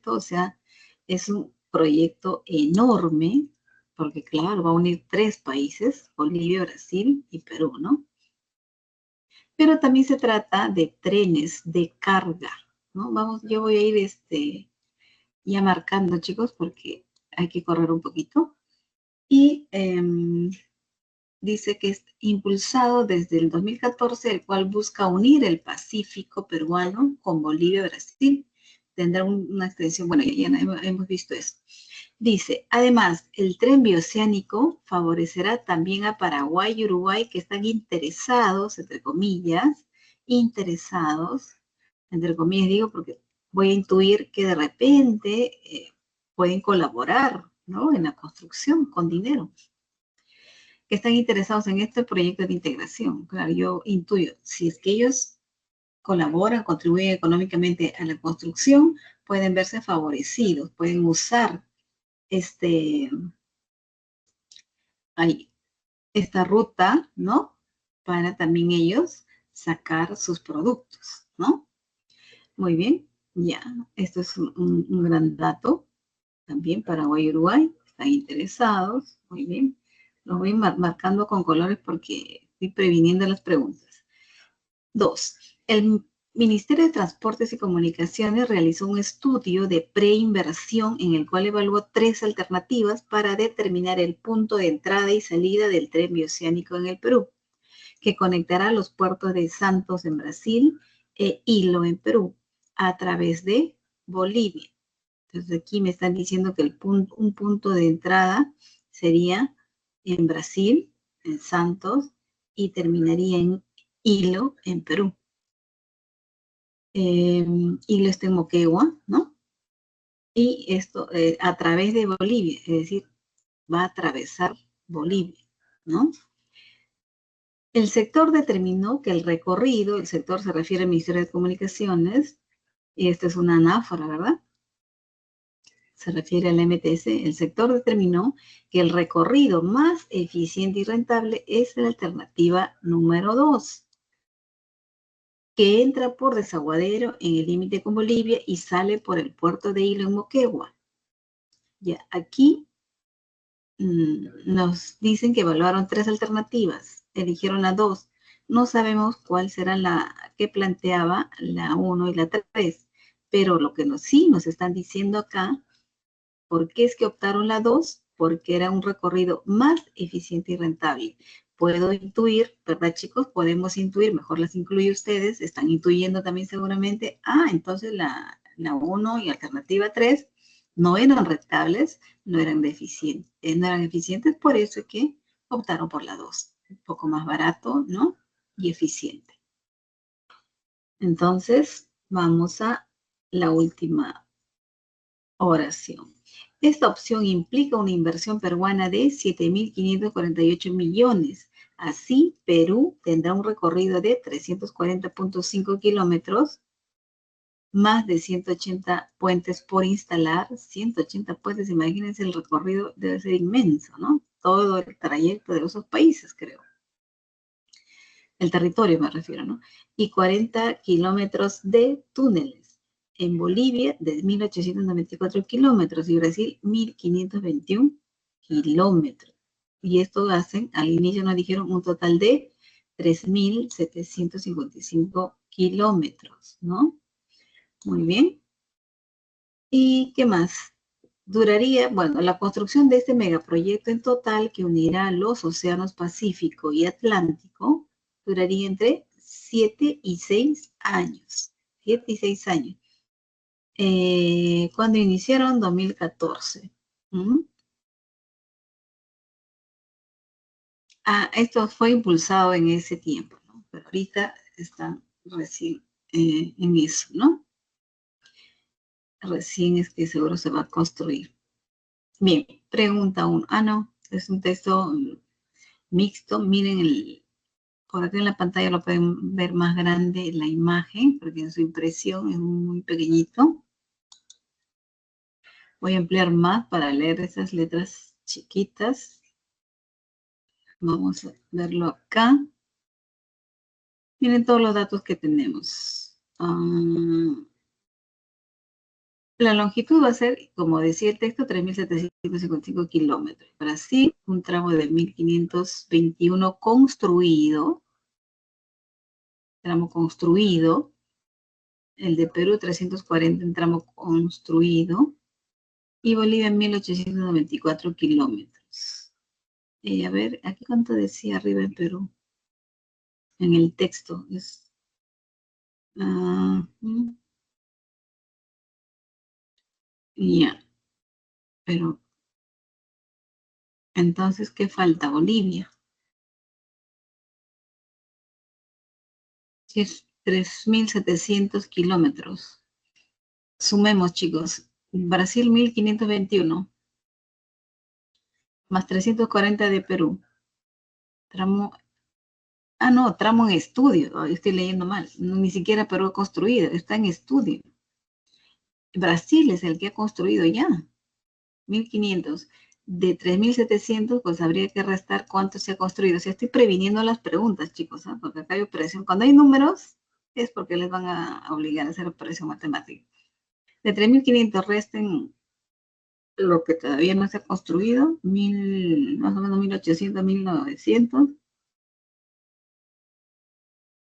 o sea, es un proyecto enorme, porque claro, va a unir 3 países, Bolivia, Brasil y Perú, ¿no? Pero también se trata de trenes de carga, ¿no? Vamos, yo voy a ir ya marcando, chicos, porque hay que correr un poquito. Y dice que es impulsado desde el 2014, el cual busca unir el Pacífico peruano con Bolivia y Brasil. Tendrá una extensión, bueno, ya hemos visto eso. Dice, además, el tren bioceánico favorecerá también a Paraguay y Uruguay que están interesados, entre comillas digo, porque voy a intuir que de repente pueden colaborar, ¿no? En la construcción con dinero, que están interesados en este proyecto de integración. Claro, yo intuyo, si es que ellos colaboran, contribuyen económicamente a la construcción, pueden verse favorecidos, pueden usar este, esta ruta, ¿no? Para también ellos sacar sus productos, ¿no? Muy bien, ya, esto es un gran dato. También Paraguay y Uruguay están interesados, muy bien. Los voy marcando con colores porque estoy previniendo las preguntas. 2. El Ministerio de Transportes y Comunicaciones realizó un estudio de preinversión en el cual evaluó 3 alternativas para determinar el punto de entrada y salida del tren bioceánico en el Perú, que conectará los puertos de Santos en Brasil e Hilo en Perú a través de Bolivia. Entonces aquí me están diciendo que un punto de entrada sería en Brasil, en Santos, y terminaría en Hilo, en Perú. Hilo está en Moquegua, ¿no? Y esto a través de Bolivia, es decir, va a atravesar Bolivia, ¿no? El sector determinó que el recorrido, el sector se refiere al Ministerio de Comunicaciones, y esta es una anáfora, ¿verdad? Se refiere al MTS, el sector determinó que el recorrido más eficiente y rentable es la alternativa número 2, que entra por Desaguadero en el límite con Bolivia y sale por el puerto de Hilo en Moquegua. Ya, aquí nos dicen que evaluaron 3 alternativas, eligieron la 2. No sabemos cuál será la que planteaba la 1 y la 3, pero lo que sí nos están diciendo acá, ¿por qué es que optaron la 2? Porque era un recorrido más eficiente y rentable. Puedo intuir, ¿verdad, chicos? Podemos intuir, mejor las incluye ustedes, están intuyendo también seguramente, entonces la 1 y alternativa 3 no eran rentables, no eran eficientes, por eso es que optaron por la 2, un poco más barato, ¿no? Y eficiente. Entonces, vamos a la última oración. Esta opción implica una inversión peruana de 7.548 millones. Así, Perú tendrá un recorrido de 340.5 kilómetros más de 180 puentes por instalar. 180 puentes, imagínense, el recorrido debe ser inmenso, ¿no? Todo el trayecto de esos países, creo. El territorio me refiero, ¿no? Y 40 kilómetros de túneles. En Bolivia, de 1.894 kilómetros, y Brasil, 1.521 kilómetros. Y esto hacen, al inicio nos dijeron un total de 3.755 kilómetros, ¿no? Muy bien. ¿Y qué más? Duraría, bueno, la construcción de este megaproyecto en total que unirá los océanos Pacífico y Atlántico duraría entre 7 y 6 años. 7 y 6 años. Cuando iniciaron, 2014. ¿Mm? Esto fue impulsado en ese tiempo, ¿no? Pero ahorita están recién en eso, ¿no? Recién es que seguro se va a construir. Bien, pregunta 1. No, es un texto mixto. Miren, por acá en la pantalla lo pueden ver más grande la imagen, porque en su impresión es muy pequeñito. Voy a ampliar más para leer esas letras chiquitas. Vamos a verlo acá. Miren todos los datos que tenemos. La longitud va a ser, como decía el texto, 3.755 kilómetros. Brasil, un tramo de 1.521 construido. Tramo construido. El de Perú, 340 en tramo construido. Y Bolivia, 1.894 kilómetros. A ver, ¿aquí cuánto decía arriba en Perú? En el texto. Ya. Pero, entonces, ¿qué falta? Bolivia. Es 3.700 kilómetros. Sumemos, chicos. Brasil, 1.521. Más 340 de Perú. Tramo. No, tramo en estudio. Estoy leyendo mal. Ni siquiera Perú ha construido. Está en estudio. Brasil es el que ha construido ya. 1.500. De 3.700, pues habría que restar cuánto se ha construido. O sea, estoy previniendo las preguntas, chicos, ¿eh? Porque acá hay operación. Cuando hay números, es porque les van a obligar a hacer operación matemática. De 3.500 resten lo que todavía no se ha construido, más o menos 1.800, 1.900.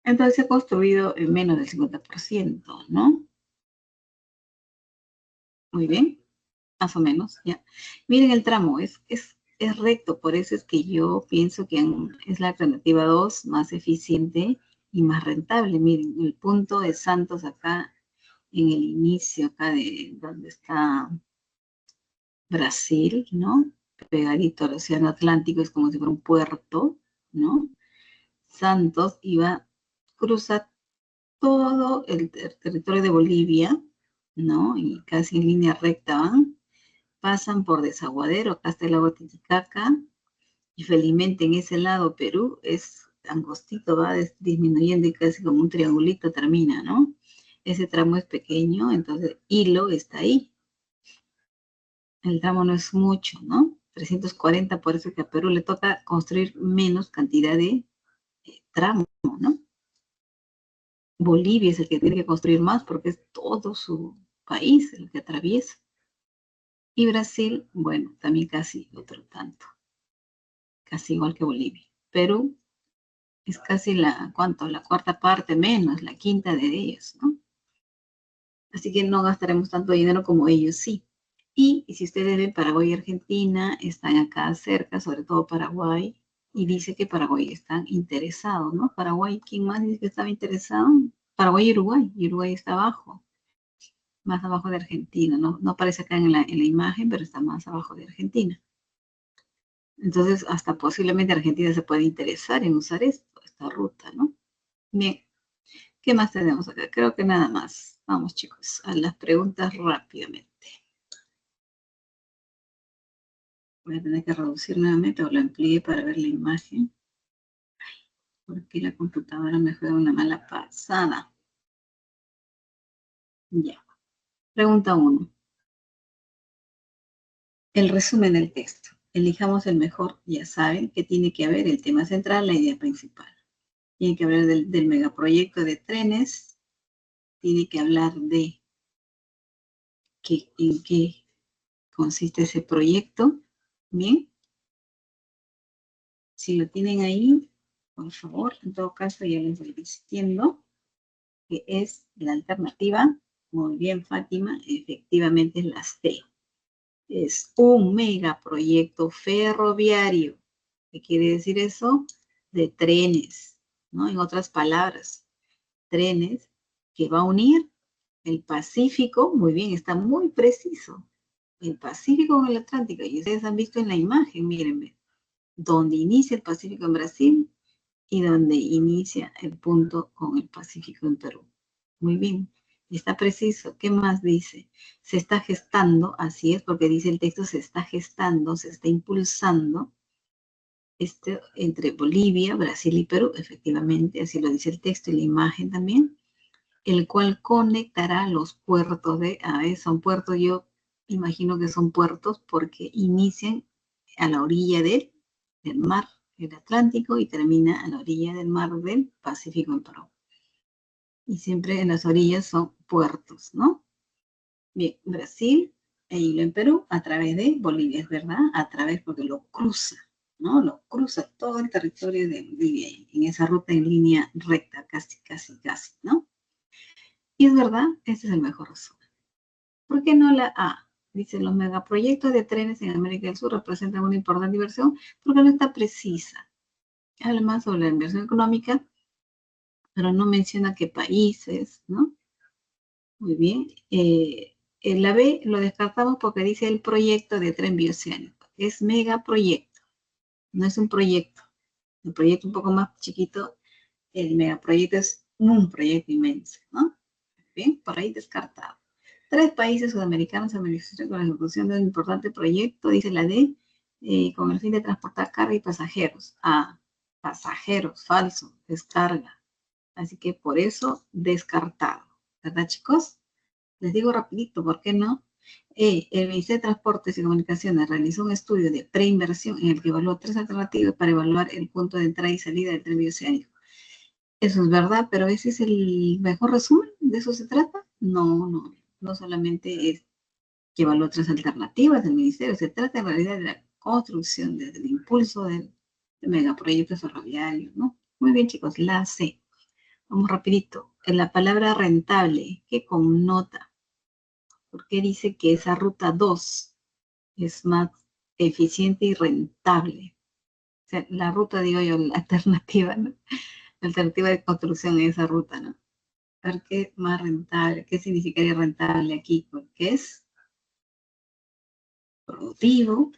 Entonces se ha construido en menos del 50%, ¿no? Muy bien, más o menos, ya. Miren el tramo, es recto, por eso es que yo pienso que es la alternativa 2 más eficiente y más rentable. Miren, el punto de Santos acá, en el inicio acá de donde está Brasil, ¿no? Pegadito al Océano Atlántico, es como si fuera un puerto, ¿no? Santos cruza todo el territorio de Bolivia, ¿no? Y casi en línea recta van, pasan por Desaguadero, acá está el lago Titicaca, y felizmente en ese lado Perú es angostito, va disminuyendo y casi como un triangulito termina, ¿no? Ese tramo es pequeño, entonces Hilo está ahí. El tramo no es mucho, ¿no? 340, por eso que a Perú le toca construir menos cantidad de tramo, ¿no? Bolivia es el que tiene que construir más porque es todo su país el que atraviesa. Y Brasil, bueno, también casi otro tanto, casi igual que Bolivia. Perú es casi ¿cuánto? La cuarta parte menos, la quinta de ellos, ¿no? Así que no gastaremos tanto dinero como ellos, sí. Y si ustedes ven, Paraguay y Argentina están acá cerca, sobre todo Paraguay, y dice que Paraguay están interesados, ¿no? Paraguay, ¿quién más dice que estaba interesado? Paraguay y Uruguay está abajo, más abajo de Argentina, ¿no? No aparece acá en la imagen, pero está más abajo de Argentina. Entonces, hasta posiblemente Argentina se puede interesar en usar esta ruta, ¿no? Bien, ¿qué más tenemos acá? Creo que nada más. Vamos, chicos, a las preguntas rápidamente. Voy a tener que reducir nuevamente o lo amplié para ver la imagen. Porque la computadora me juega una mala pasada. Ya. Pregunta 1. El resumen del texto. Elijamos el mejor. Ya saben que tiene que haber el tema central, la idea principal. Tiene que hablar del megaproyecto de trenes. Tiene que hablar de en qué consiste ese proyecto. Bien. Si lo tienen ahí, por favor, en todo caso ya les voy diciendo que es la alternativa. Muy bien, Fátima, efectivamente es la C. Es un megaproyecto ferroviario. ¿Qué quiere decir eso? De trenes, ¿no? En otras palabras, trenes que va a unir el Pacífico, muy bien, está muy preciso, el Pacífico con el Atlántico. Y ustedes han visto en la imagen, mírenme, donde inicia el Pacífico en Brasil y donde inicia el punto con el Pacífico en Perú. Muy bien, está preciso. ¿Qué más dice? Se está gestando, así es, porque dice el texto, se está gestando, se está impulsando entre Bolivia, Brasil y Perú, efectivamente, así lo dice el texto y la imagen también, el cual conectará los puertos son puertos, yo imagino que son puertos porque inician a la orilla del mar del Atlántico y termina a la orilla del mar del Pacífico en Perú. Y siempre en las orillas son puertos, ¿no? Bien, Brasil e hilo en Perú a través de Bolivia, es verdad, a través porque lo cruza, ¿no? Lo cruza todo el territorio de Bolivia en esa ruta en línea recta, casi, ¿no? Y es verdad, ese es el mejor resumen. ¿Por qué no la A? Dice, los megaproyectos de trenes en América del Sur representan una importante inversión porque no está precisa. Habla más sobre la inversión económica, pero no menciona qué países, ¿no? Muy bien. En la B lo descartamos porque dice el proyecto de tren bioceánico. Es megaproyecto, no es un proyecto. El proyecto un poco más chiquito, el megaproyecto es un proyecto inmenso, ¿no? Bien, por ahí descartado. 3 países sudamericanos se benefician con la ejecución de un importante proyecto, dice la D, con el fin de transportar carga y pasajeros. Ah, pasajeros, falso, descarga. Así que por eso descartado. ¿Verdad, chicos? Les digo rapidito, ¿por qué no? El Ministerio de Transportes y Comunicaciones realizó un estudio de preinversión en el que evaluó 3 alternativas para evaluar el punto de entrada y salida del tren bioceánico. Eso es verdad, pero ese es el mejor resumen, ¿de eso se trata? No solamente es que evaluó 3 alternativas del ministerio, se trata en realidad de la construcción, desde el impulso del megaproyecto ferroviario, ¿no? Muy bien, chicos, la C. Vamos rapidito. En la palabra rentable, ¿qué connota? ¿Por qué dice que esa ruta 2 es más eficiente y rentable? O sea, la ruta, digo yo, la alternativa, ¿no? La alternativa de construcción en esa ruta, ¿no? A ver qué más rentable, qué significaría rentable aquí, porque es productivo,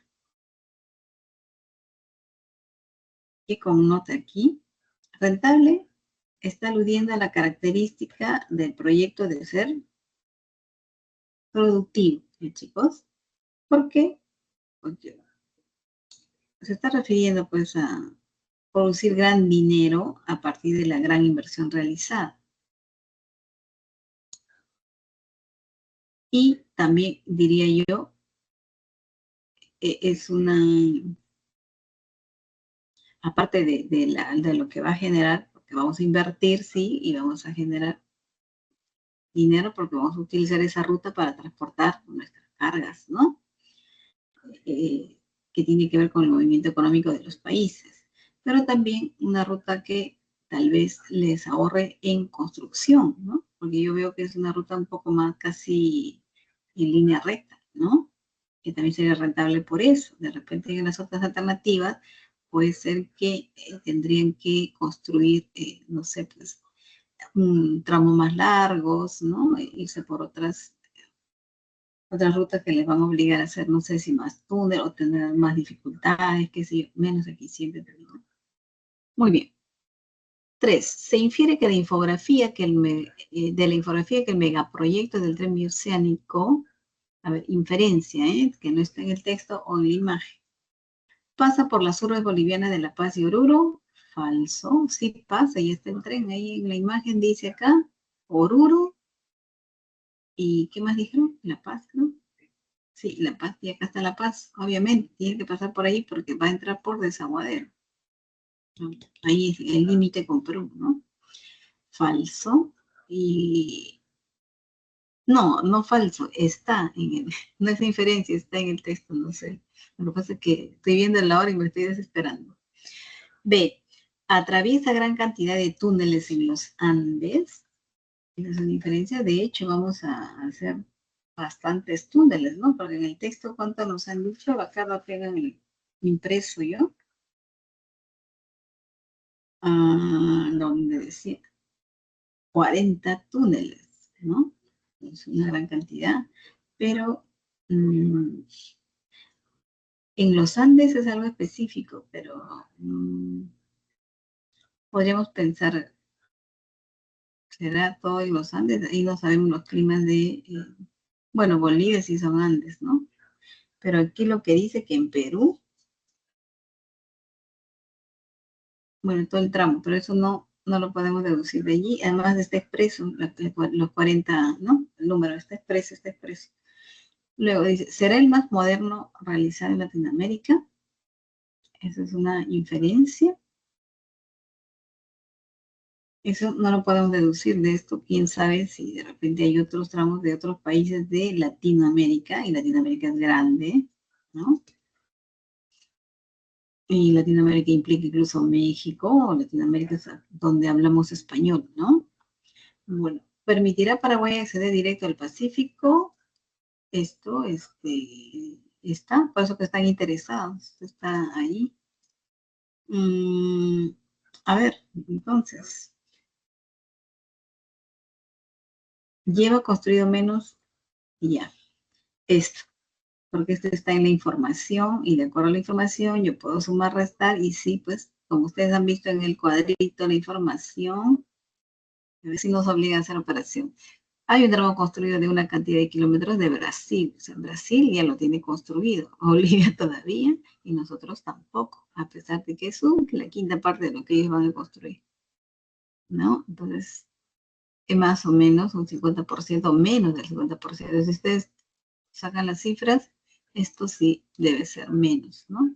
que connota aquí. Rentable está aludiendo a la característica del proyecto de ser productivo, ¿sí, chicos? ¿Por qué? Porque se está refiriendo pues a producir gran dinero a partir de la gran inversión realizada. Y también diría yo, es una, aparte de lo que va a generar, porque vamos a invertir, sí, y vamos a generar dinero porque vamos a utilizar esa ruta para transportar nuestras cargas, ¿no? Que tiene que ver con el movimiento económico de los países, pero también una ruta que tal vez les ahorre en construcción, ¿no? Porque yo veo que es una ruta un poco más casi en línea recta, ¿no? Que también sería rentable por eso. De repente en las otras alternativas puede ser que tendrían que construir, no sé, pues un tramo más largos, ¿no? Irse por otras rutas que les van a obligar a hacer, no sé si más túnel o tener más dificultades, qué sé yo, menos eficiente también. Muy bien. 3. Se infiere que de la infografía que el megaproyecto del tren bioceánico, a ver, inferencia, que no está en el texto o en la imagen, pasa por las urbes bolivianas de La Paz y Oruro. Falso, sí pasa, y está el tren ahí en la imagen, dice acá, Oruro ¿Y qué más dijeron? La Paz, ¿no? Sí, La Paz, y acá está La Paz, obviamente, tiene que pasar por ahí porque va a entrar por Desaguadero. Ahí es el límite con Perú, ¿no? Falso. Y no, no falso, está en el, no es inferencia, está en el texto, no sé. Lo que pasa es que estoy viendo la hora y me estoy desesperando. B, atraviesa gran cantidad de túneles en los Andes. Esa es una inferencia. De hecho, vamos a hacer bastantes túneles, ¿no? Porque en el texto, ¿cuánto nos han dicho? Acá lo tengan el impreso yo. Donde decía 40 túneles, ¿no? Es una gran cantidad, pero en los Andes es algo específico, pero podríamos pensar, ¿será todo en los Andes? Ahí no sabemos los climas de, bueno, Bolivia sí son Andes, ¿no? Pero aquí lo que dice que en Perú, bueno, todo el tramo, pero eso no lo podemos deducir de allí. Además está expreso, los 40, ¿no? El número está expreso, está expreso. Luego dice, ¿será el más moderno realizado en Latinoamérica? Esa es una inferencia. Eso no lo podemos deducir de esto. Quién sabe si de repente hay otros tramos de otros países de Latinoamérica, y Latinoamérica es grande, ¿no? Y Latinoamérica implica incluso México, o Latinoamérica es donde hablamos español, ¿no? Bueno, ¿permitirá Paraguay acceder directo al Pacífico? Esto, está, por eso que están interesados, está ahí. A ver, entonces, lleva construido menos, y ya, esto, porque esto está en la información, y de acuerdo a la información yo puedo sumar, restar, y sí, pues, como ustedes han visto en el cuadrito, la información, a ver si nos obliga a hacer operación. Hay un tramo construido de una cantidad de kilómetros de Brasil. O sea, Brasil ya lo tiene construido. Bolivia todavía, y nosotros tampoco, a pesar de que es la quinta parte de lo que ellos van a construir, ¿no? Entonces, es más o menos un 50%, menos del 50%. Si ustedes sacan las cifras, esto sí debe ser menos, ¿no?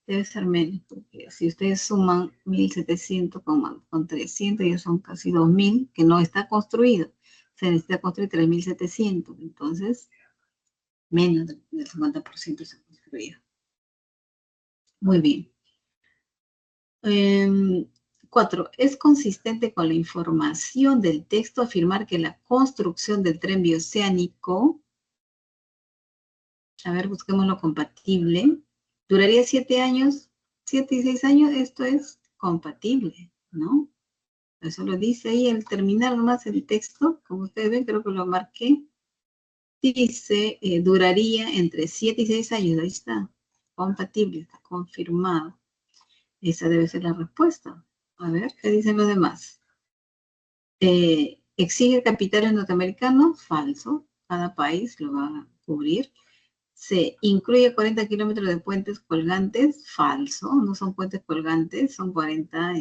Debe ser menos, porque si ustedes suman 1.700 con 300, ya son casi 2.000, que no está construido. Se necesita construir 3.700, entonces menos del 50% se ha construido. Muy bien. 4. Es consistente con la información del texto afirmar que la construcción del tren bioceánico, a ver, busquemos lo compatible, duraría 7 años, 7 y 6 años, esto es compatible, ¿no? Eso lo dice ahí al terminar nomás el texto, como ustedes ven, creo que lo marqué. Dice, duraría entre 7 y 6 años, ahí está, compatible, está confirmado. Esa debe ser la respuesta. A ver, ¿qué dicen los demás? ¿Exige capitales norteamericanos? Falso, cada país lo va a cubrir. Se incluye 40 kilómetros de puentes colgantes, falso, no son puentes colgantes, son 40,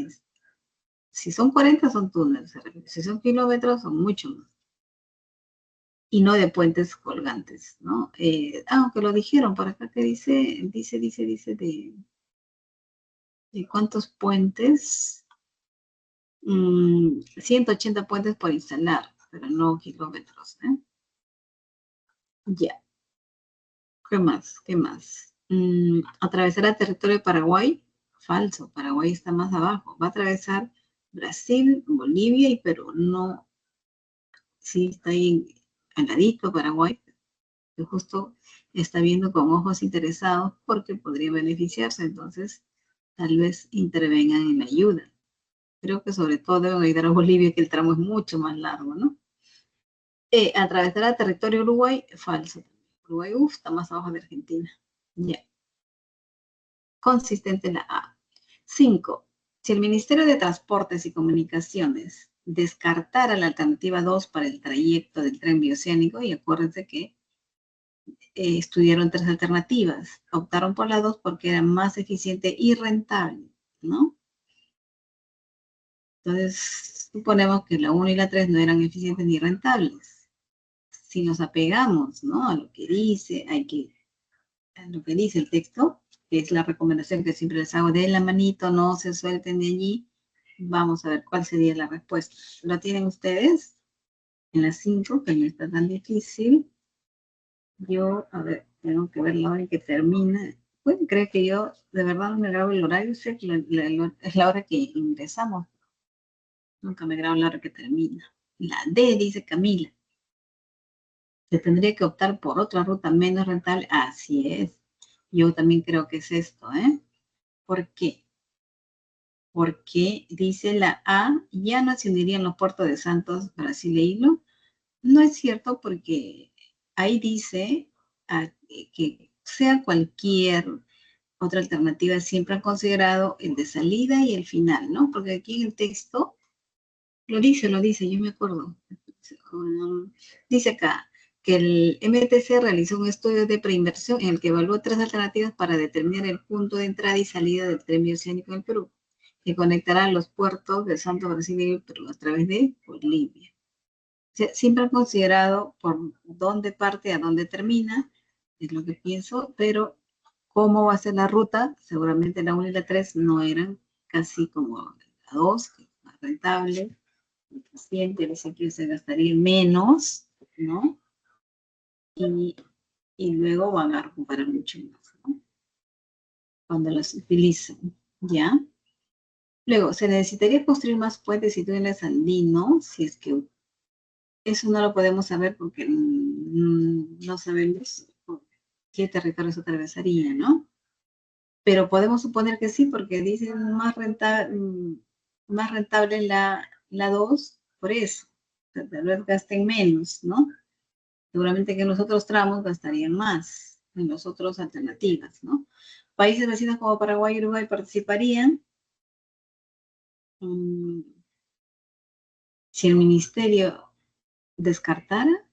si son 40 son túneles, si son kilómetros son mucho más. Y no de puentes colgantes, ¿no? Aunque lo dijeron por acá que dice de cuántos puentes, 180 puentes por instalar, pero no kilómetros, ¿eh? Ya, ¿qué más? ¿Qué más? ¿Atravesará el territorio de Paraguay? Falso, Paraguay está más abajo. Va a atravesar Brasil, Bolivia y Perú. No, sí está ahí al ladito Paraguay, que justo está viendo con ojos interesados porque podría beneficiarse, entonces tal vez intervengan en la ayuda. Creo que sobre todo deben ayudar a Bolivia, que el tramo es mucho más largo, ¿no? Atravesar el territorio Uruguay, falso. Uruguay, está más abajo de Argentina. Ya. Consistente en la A. 5. Si el Ministerio de Transportes y Comunicaciones descartara la alternativa 2 para el trayecto del tren bioceánico, y acuérdense que estudiaron 3 alternativas, optaron por la 2 porque era más eficiente y rentable, ¿no? Entonces, suponemos que la 1 y la 3 no eran eficientes ni rentables. si nos apegamos, ¿no? A lo que dice, a lo que dice el texto, que es la recomendación que siempre les hago, de la manito, no se suelten de allí. Vamos a ver cuál sería la respuesta. ¿Lo tienen ustedes? En las 5, que no está tan difícil. Yo, a ver, tengo que ver la hora en que termina. Pueden creer que yo de verdad no me grabo el horario, sé que es la hora que ingresamos. Nunca me grabo la hora que termina. La D, dice Camila. Se tendría que optar por otra ruta menos rentable. Así es. Yo también creo que es esto, ¿eh? ¿Por qué? Porque dice la A, ya no se unirían los puertos de Santos, Brasil e Hilo. No es cierto porque ahí dice que sea cualquier otra alternativa, siempre han considerado el de salida y el final, ¿no? Porque aquí en el texto lo dice, yo me acuerdo. Dice acá que el MTC realizó un estudio de preinversión en el que evaluó 3 alternativas para determinar el punto de entrada y salida del tren bioceánico en el Perú, que conectará los puertos de Santo Brasil y Perú a través de Bolivia. O sea, siempre han considerado por dónde parte a dónde termina, es lo que pienso, pero cómo va a ser la ruta, seguramente la 1 y la 3 no eran casi como la 2, que es más rentable, eficiente, dice que se gastaría menos, ¿no? Y luego van a recuperar mucho más, ¿no? Cuando las utilizan, ¿ya? Luego, se necesitaría construir más puentes y túneles andinos, si es que eso no lo podemos saber porque no sabemos qué territorio se atravesaría, ¿no? Pero podemos suponer que sí, porque dicen más rentable la 2, por eso. Tal vez gasten menos, ¿no? Seguramente que en los otros tramos gastarían más, en las otras alternativas, ¿no? Países vecinos como Paraguay y Uruguay participarían. Si el ministerio descartara,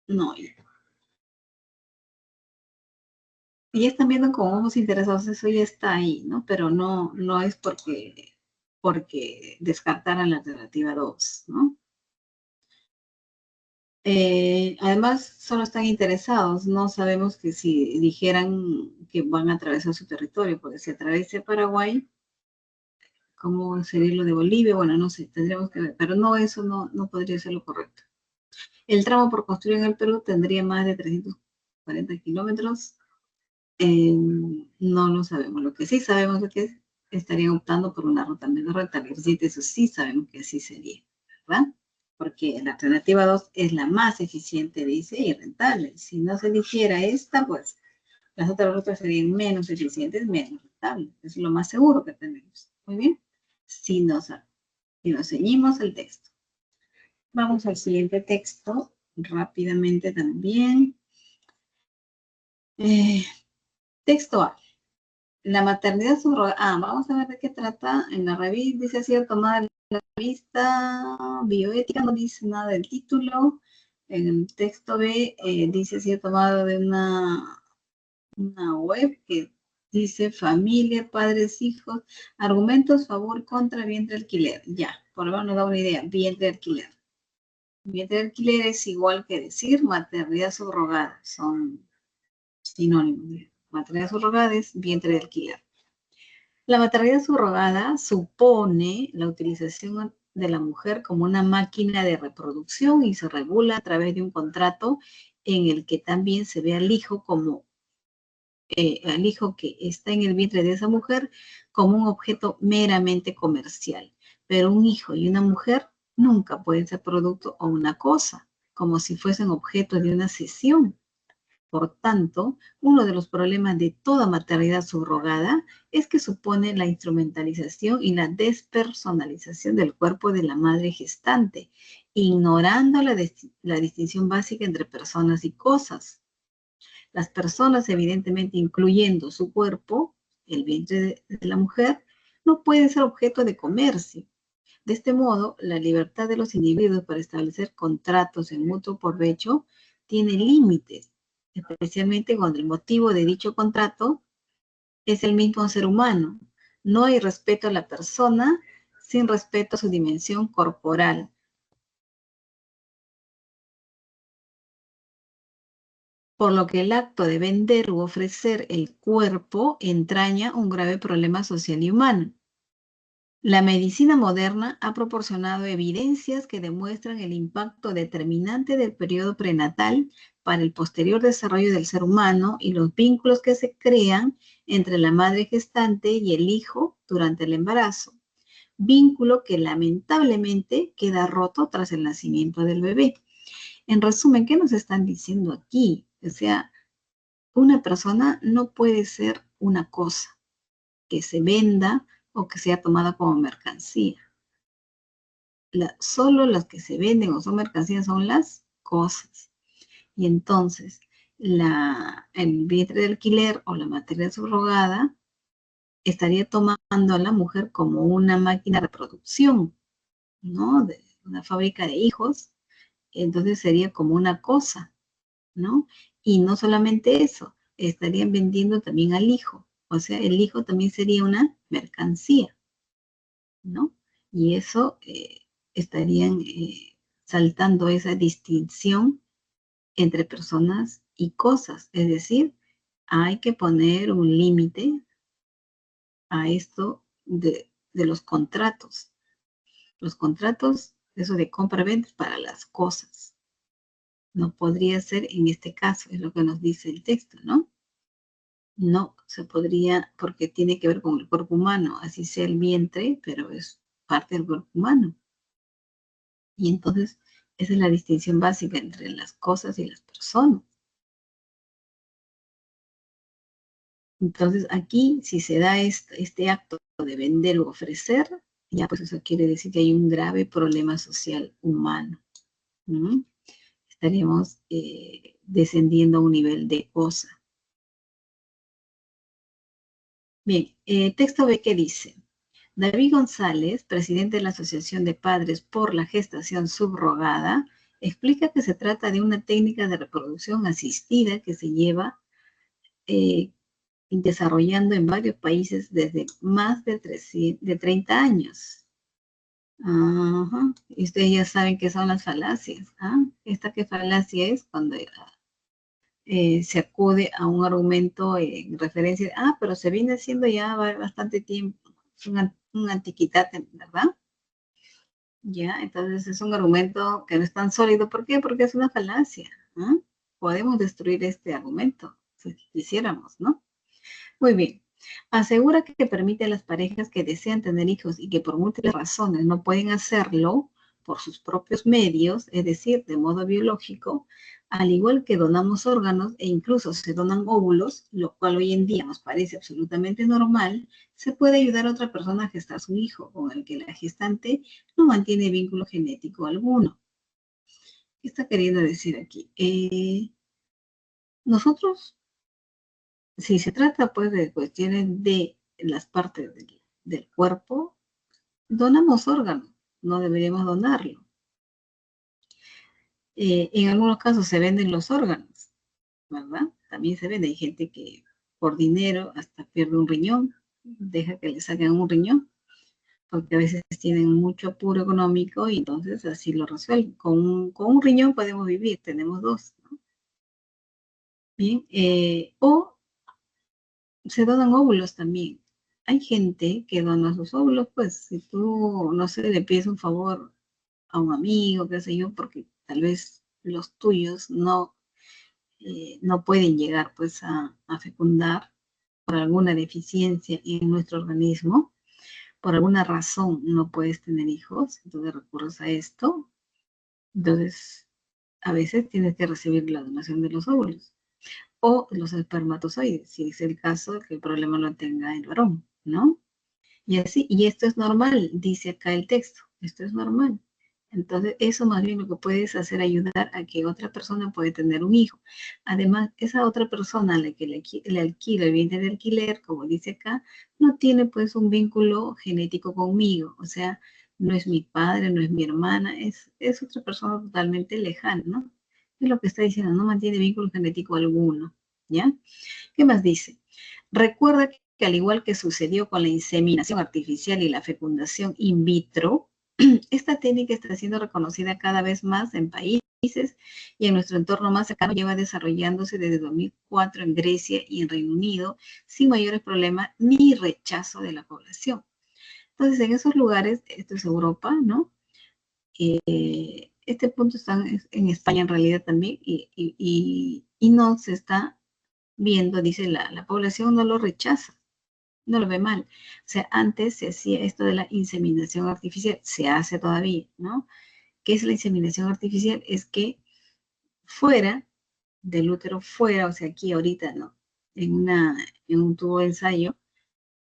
no. Y están viendo como ojos interesados, eso ya está ahí, ¿no? Pero no es porque descartaran la alternativa 2, ¿no? Además, solo están interesados, no sabemos que si dijeran que van a atravesar su territorio, porque si atraviesa Paraguay, ¿cómo sería lo de Bolivia? Bueno, no sé, tendríamos que ver, pero no, eso no podría ser lo correcto. El tramo por construir en el Perú tendría más de 340 kilómetros. No lo sabemos. Lo que sí sabemos es que estarían optando por una ruta menos rentable. Eso sí sabemos que así sería, ¿verdad? Porque la alternativa 2 es la más eficiente, dice, y rentable. Si no se eligiera esta, pues las otras rutas serían menos eficientes, menos rentables. Es lo más seguro que tenemos. Muy bien. Si nos ceñimos el texto. Vamos al siguiente texto, rápidamente también. Texto A. La maternidad subrogada. Vamos a ver de qué trata. En la revista dice, ha sido tomada la revista Bioética, no dice nada del título. En el texto B dice, ha sido tomado de una web que dice familia, padres, hijos, argumentos, favor, contra, vientre, alquiler. Ya, por lo menos nos da una idea. Vientre, alquiler. Vientre, alquiler es igual que decir maternidad subrogada. Son sinónimos. Maternidad subrogada es vientre de alquiler. La maternidad subrogada supone la utilización de la mujer como una máquina de reproducción y se regula a través de un contrato en el que también se ve al hijo al hijo que está en el vientre de esa mujer como un objeto meramente comercial. Pero un hijo y una mujer nunca pueden ser producto o una cosa, como si fuesen objeto de una cesión. Por tanto, uno de los problemas de toda maternidad subrogada es que supone la instrumentalización y la despersonalización del cuerpo de la madre gestante, ignorando la distinción básica entre personas y cosas. Las personas, evidentemente, incluyendo su cuerpo, el vientre de la mujer, no pueden ser objeto de comercio. De este modo, la libertad de los individuos para establecer contratos en mutuo provecho tiene límites, especialmente cuando el motivo de dicho contrato es el mismo ser humano. No hay respeto a la persona sin respeto a su dimensión corporal. por lo que el acto de vender u ofrecer el cuerpo entraña un grave problema social y humano. La medicina moderna ha proporcionado evidencias que demuestran el impacto determinante del periodo prenatal para el posterior desarrollo del ser humano y los vínculos que se crean entre la madre gestante y el hijo durante el embarazo. Vínculo que lamentablemente queda roto tras el nacimiento del bebé. En resumen, ¿qué nos están diciendo aquí? O sea, una persona no puede ser una cosa que se venda o que sea tomada como mercancía. Solo las que se venden o son mercancías son las cosas. Y entonces, el vientre de alquiler o la materia subrogada estaría tomando a la mujer como una máquina de reproducción, ¿no? De una fábrica de hijos. Entonces sería como una cosa, ¿no? Y no solamente eso, estarían vendiendo también al hijo. O sea, el hijo también sería una mercancía, ¿no? Y eso estarían saltando esa distinción entre personas y cosas. Es decir, hay que poner un límite a esto de los contratos. Los contratos, eso de compra-venta para las cosas. No podría ser en este caso, es lo que nos dice el texto, ¿no? No se podría, porque tiene que ver con el cuerpo humano, así sea el vientre, pero es parte del cuerpo humano. Y entonces, esa es la distinción básica entre las cosas y las personas. Entonces, aquí, si se da este acto de vender o ofrecer, ya pues eso quiere decir que hay un grave problema social humano. ¿Mm? Estaríamos descendiendo a un nivel de cosa. Bien, texto B que dice, David González, presidente de la Asociación de Padres por la Gestación Subrogada, explica que se trata de una técnica de reproducción asistida que se lleva desarrollando en varios países desde más de 30 años. Ajá. Y ustedes ya saben qué son las falacias. ¿Ah? ¿Esta qué falacia es? Cuando se acude a un argumento en referencia, pero se viene haciendo ya bastante tiempo, es un antiquitate, ¿verdad? Ya, entonces es un argumento que no es tan sólido. ¿Por qué? Porque es una falacia. ¿Ah? Podemos destruir este argumento, si quisiéramos, ¿no? Muy bien. Asegura que permite a las parejas que desean tener hijos y que por múltiples razones no pueden hacerlo por sus propios medios, es decir, de modo biológico, al igual que donamos órganos e incluso se donan óvulos, lo cual hoy en día nos parece absolutamente normal, se puede ayudar a otra persona a gestar su hijo con el que la gestante no mantiene vínculo genético alguno. ¿Qué está queriendo decir aquí? Nosotros, si se trata pues de cuestiones de las partes del cuerpo, donamos órganos, no deberíamos donarlo. En algunos casos se venden los órganos, ¿verdad? También se vende. Hay gente que por dinero hasta pierde un riñón, deja que le saquen un riñón, porque a veces tienen mucho apuro económico y entonces así lo resuelven. Con un riñón podemos vivir, tenemos dos, ¿no? Bien, o se donan óvulos también. Hay gente que dona sus óvulos, pues si tú, no sé, le pides un favor a un amigo, qué sé yo, porque tal vez los tuyos no pueden llegar pues a fecundar por alguna deficiencia en nuestro organismo, por alguna razón no puedes tener hijos, entonces recurres a esto, entonces a veces tienes que recibir la donación de los óvulos o los espermatozoides, si es el caso que el problema lo tenga el varón, ¿no? Y así, y esto es normal, dice acá el texto, esto es normal. Entonces, eso más bien lo que puedes hacer ayudar a que otra persona pueda tener un hijo. Además, esa otra persona a la que le alquila el bien de alquiler, como dice acá, no tiene pues un vínculo genético conmigo. O sea, no es mi padre, no es mi hermana, es otra persona totalmente lejana, ¿no? Es lo que está diciendo, no mantiene vínculo genético alguno, ¿ya? ¿Qué más dice? Recuerda que al igual que sucedió con la inseminación artificial y la fecundación in vitro, esta técnica está siendo reconocida cada vez más en países y en nuestro entorno más cercano lleva desarrollándose desde 2004 en Grecia y en Reino Unido sin mayores problemas ni rechazo de la población. Entonces, en esos lugares, esto es Europa, ¿no? Este punto está en España en realidad también y no se está viendo, dice la población no lo rechaza, no lo ve mal. O sea, antes se hacía esto de la inseminación artificial, se hace todavía, ¿no? ¿Qué es la inseminación artificial? Es que fuera del útero, fuera, o sea, aquí ahorita, ¿no? En un tubo de ensayo,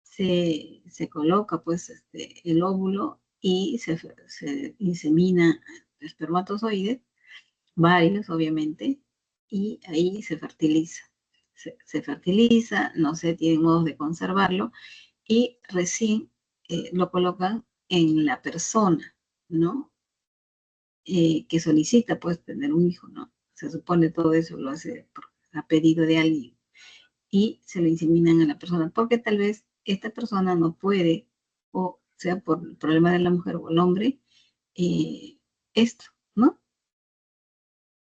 se coloca pues el óvulo y se insemina espermatozoides, varios obviamente, y ahí se fertiliza. Se fertiliza, no sé, tienen modos de conservarlo, y recién lo colocan en la persona, ¿no? Que solicita pues tener un hijo, ¿no? Se supone todo eso lo hace a pedido de alguien y se lo inseminan a la persona, porque tal vez esta persona no puede, o sea, por el problema de la mujer o el hombre, esto, ¿no?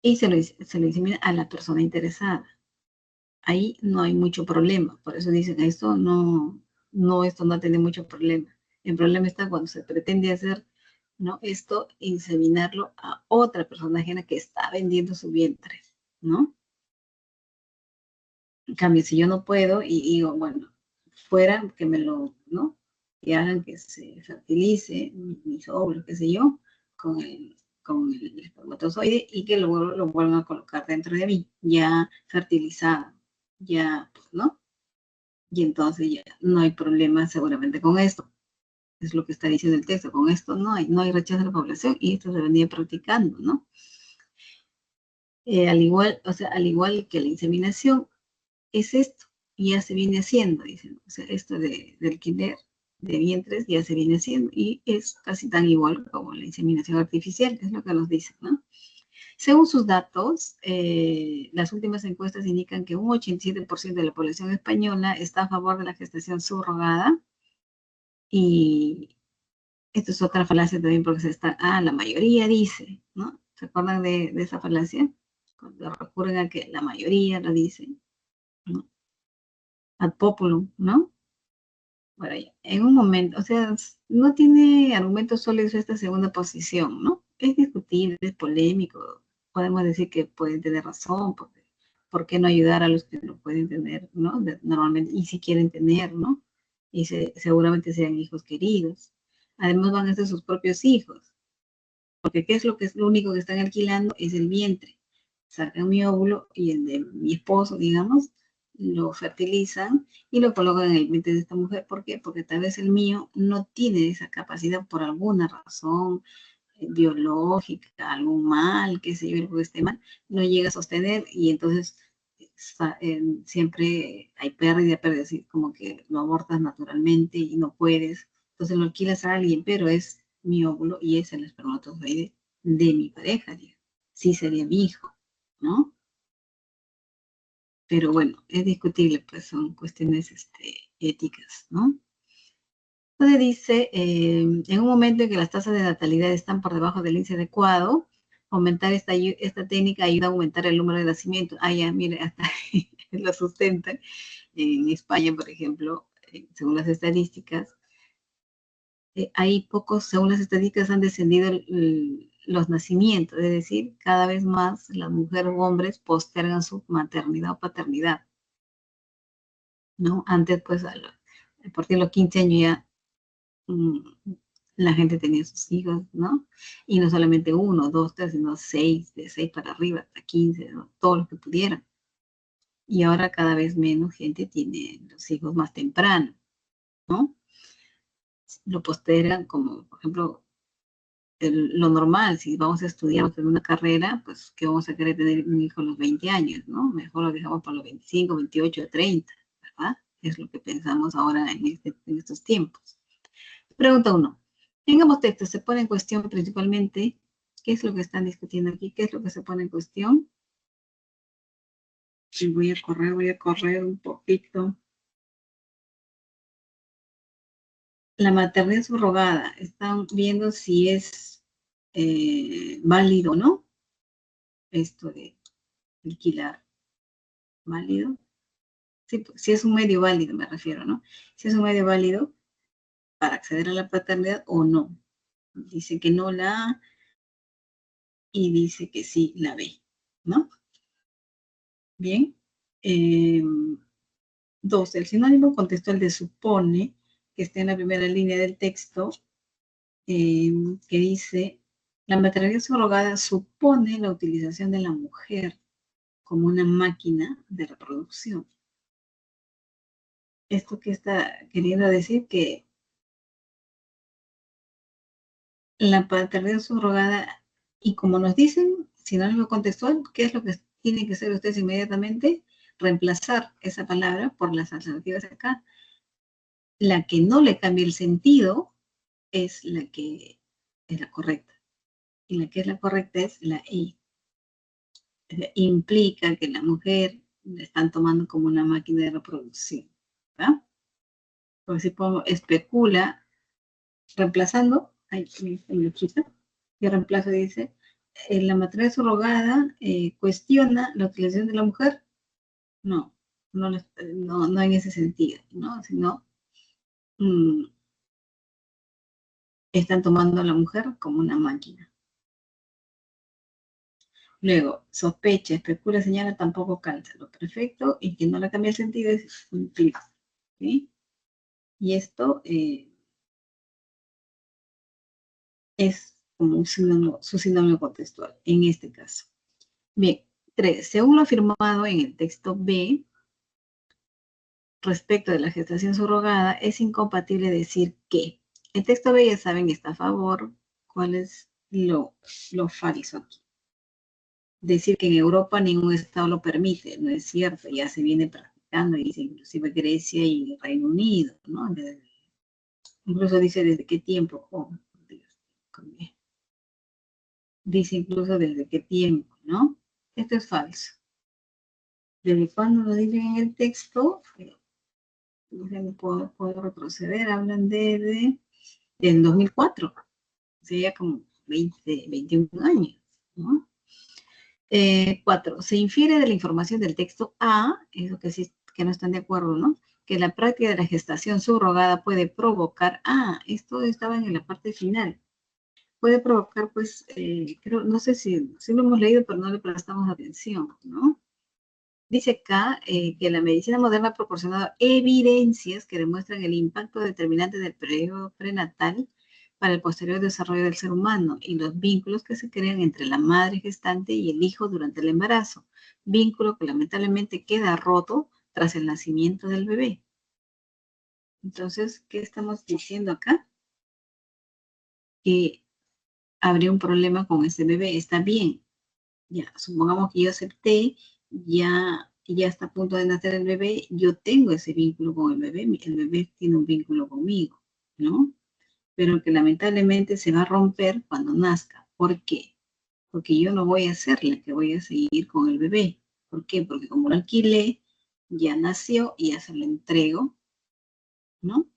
Y se lo insemina a la persona interesada. Ahí no hay mucho problema, por eso dicen, esto no tiene mucho problema. El problema está cuando se pretende hacer, ¿no? Esto, inseminarlo a otra persona ajena que está vendiendo su vientre, ¿no? En cambio, si yo no puedo y digo, bueno, fuera que me lo, ¿no? Que hagan que se fertilice mis óvulos, qué sé yo, con el espermatozoide y que lo vuelvan a colocar dentro de mí, ya fertilizado, ya, pues, ¿no? Y entonces ya no hay problema seguramente con esto. Es lo que está diciendo el texto. Con esto no hay rechazo de la población y esto se venía practicando, ¿no? Al igual, o sea, al igual que la inseminación, es esto, y ya se viene haciendo, dicen, o sea, esto del alquiler de vientres ya se viene haciendo y es casi tan igual como la inseminación artificial, es lo que nos dicen, ¿no? Según sus datos, las últimas encuestas indican que un 87% de la población española está a favor de la gestación subrogada y esto es otra falacia también porque la mayoría dice, ¿no? ¿Se acuerdan de esa falacia? Cuando recurren a que la mayoría lo dice, ¿no? Ad populum, ¿no? Bueno, en un momento, o sea, no tiene argumentos sólidos esta segunda posición, ¿no? Es discutible, es polémico, podemos decir que pueden tener razón, porque ¿por qué no ayudar a los que no pueden tener, ¿no? Normalmente, y si quieren tener, ¿no? Y seguramente sean hijos queridos. Además van a ser sus propios hijos, porque ¿qué es lo único que están alquilando? Es el vientre. Sacan mi óvulo y el de mi esposo, digamos, lo fertilizan y lo colocan en el vientre de esta mujer. ¿Por qué? Porque tal vez el mío no tiene esa capacidad por alguna razón biológica, algún mal, qué sé yo, algo que esté mal, no llega a sostener y entonces siempre hay pérdida, así como que lo abortas naturalmente y no puedes. Entonces lo alquilas a alguien, pero es mi óvulo y es el espermatozoide de mi pareja, digamos. Sí sería mi hijo, ¿no? Pero bueno, es discutible, pues son cuestiones éticas, ¿no? Entonces dice, en un momento en que las tasas de natalidad están por debajo del índice adecuado, aumentar esta técnica ayuda a aumentar el número de nacimientos. Ah, ya, mire, hasta lo sustentan. En España, por ejemplo, según las estadísticas, hay pocos, según las estadísticas, han descendido los nacimientos, es decir, cada vez más las mujeres o hombres postergan su maternidad o paternidad, ¿no? Antes, pues, a partir de los 15 años ya la gente tenía sus hijos, ¿no? Y no solamente uno, dos, tres, sino seis, de seis para arriba, hasta 15, ¿no? Todos los que pudieran. Y ahora cada vez menos gente tiene los hijos más temprano, ¿no? Lo postergan como, por ejemplo, lo normal, si vamos a estudiar en una carrera, pues que vamos a querer tener un hijo a los 20 años, ¿no? Mejor lo dejamos para los 25, 28, 30, ¿verdad? Es lo que pensamos ahora en estos tiempos. Pregunta 1. En ambos textos se pone en cuestión principalmente, ¿qué es lo que están discutiendo aquí? ¿Qué es lo que se pone en cuestión? Y voy a correr un poquito. La maternidad subrogada. Están viendo si es válido o no. esto de alquilar. ¿Válido? Sí, pues, si es un medio válido, me refiero, ¿no? Si es un medio válido para acceder a la paternidad o no. Dice que no la A y dice que sí la B, ¿no? Bien. 2. El sinónimo contextual de supone, que está en la primera línea del texto, que dice, la maternidad subrogada supone la utilización de la mujer como una máquina de reproducción. Esto que está queriendo decir que la paternidad subrogada, y como nos dicen, sinónimo contextual, ¿qué es lo que tienen que hacer ustedes inmediatamente? Reemplazar esa palabra por las alternativas acá. La que no le cambia el sentido es la que es la correcta. Y la que es la correcta es la E. Implica que la mujer la están tomando como una máquina de reproducción. ¿Va? Porque si pongo especula, reemplazando, ahí me quita, y reemplazo dice, la maternidad subrogada cuestiona la utilización de la mujer. No, no en ese sentido, ¿no? Sino están tomando a la mujer como una máquina. Luego, sospecha, especula, señala, tampoco calza. Lo perfecto y que no le cambia el sentido es implica. ¿Sí? Y esto es como un sinónimo, su sinónimo contextual en este caso. Bien, 3. Según lo afirmado en el texto B, respecto de la gestación subrogada, es incompatible decir que el texto B, ya saben, está a favor. ¿Cuál es lo falso aquí? Decir que en Europa ningún estado lo permite, no es cierto, ya se viene practicando, dice inclusive Grecia y Reino Unido, ¿no? Incluso dice desde qué tiempo, Dios, dice incluso desde qué tiempo, ¿no? Esto es falso. ¿Desde cuándo lo dicen en el texto? No puedo retroceder, hablan del 2004, sería como 21 años, ¿no? 4. Se infiere de la información del texto A, eso que sí, que no están de acuerdo, ¿no? Que la práctica de la gestación subrogada puede provocar, esto estaba en la parte final, puede provocar, pues, creo, no sé si lo hemos leído, pero no le prestamos atención, ¿no? Dice acá que la medicina moderna ha proporcionado evidencias que demuestran el impacto determinante del periodo prenatal para el posterior desarrollo del ser humano y los vínculos que se crean entre la madre gestante y el hijo durante el embarazo, vínculo que lamentablemente queda roto tras el nacimiento del bebé. Entonces, ¿qué estamos diciendo acá? Que habría un problema con ese bebé. Está bien. Ya, supongamos que yo acepté, ya está a punto de nacer el bebé, yo tengo ese vínculo con el bebé tiene un vínculo conmigo, ¿no? Pero que lamentablemente se va a romper cuando nazca. ¿Por qué? Porque yo no voy a ser la que voy a seguir con el bebé. ¿Por qué? Porque como lo alquilé, ya nació y ya se lo entrego, ¿no?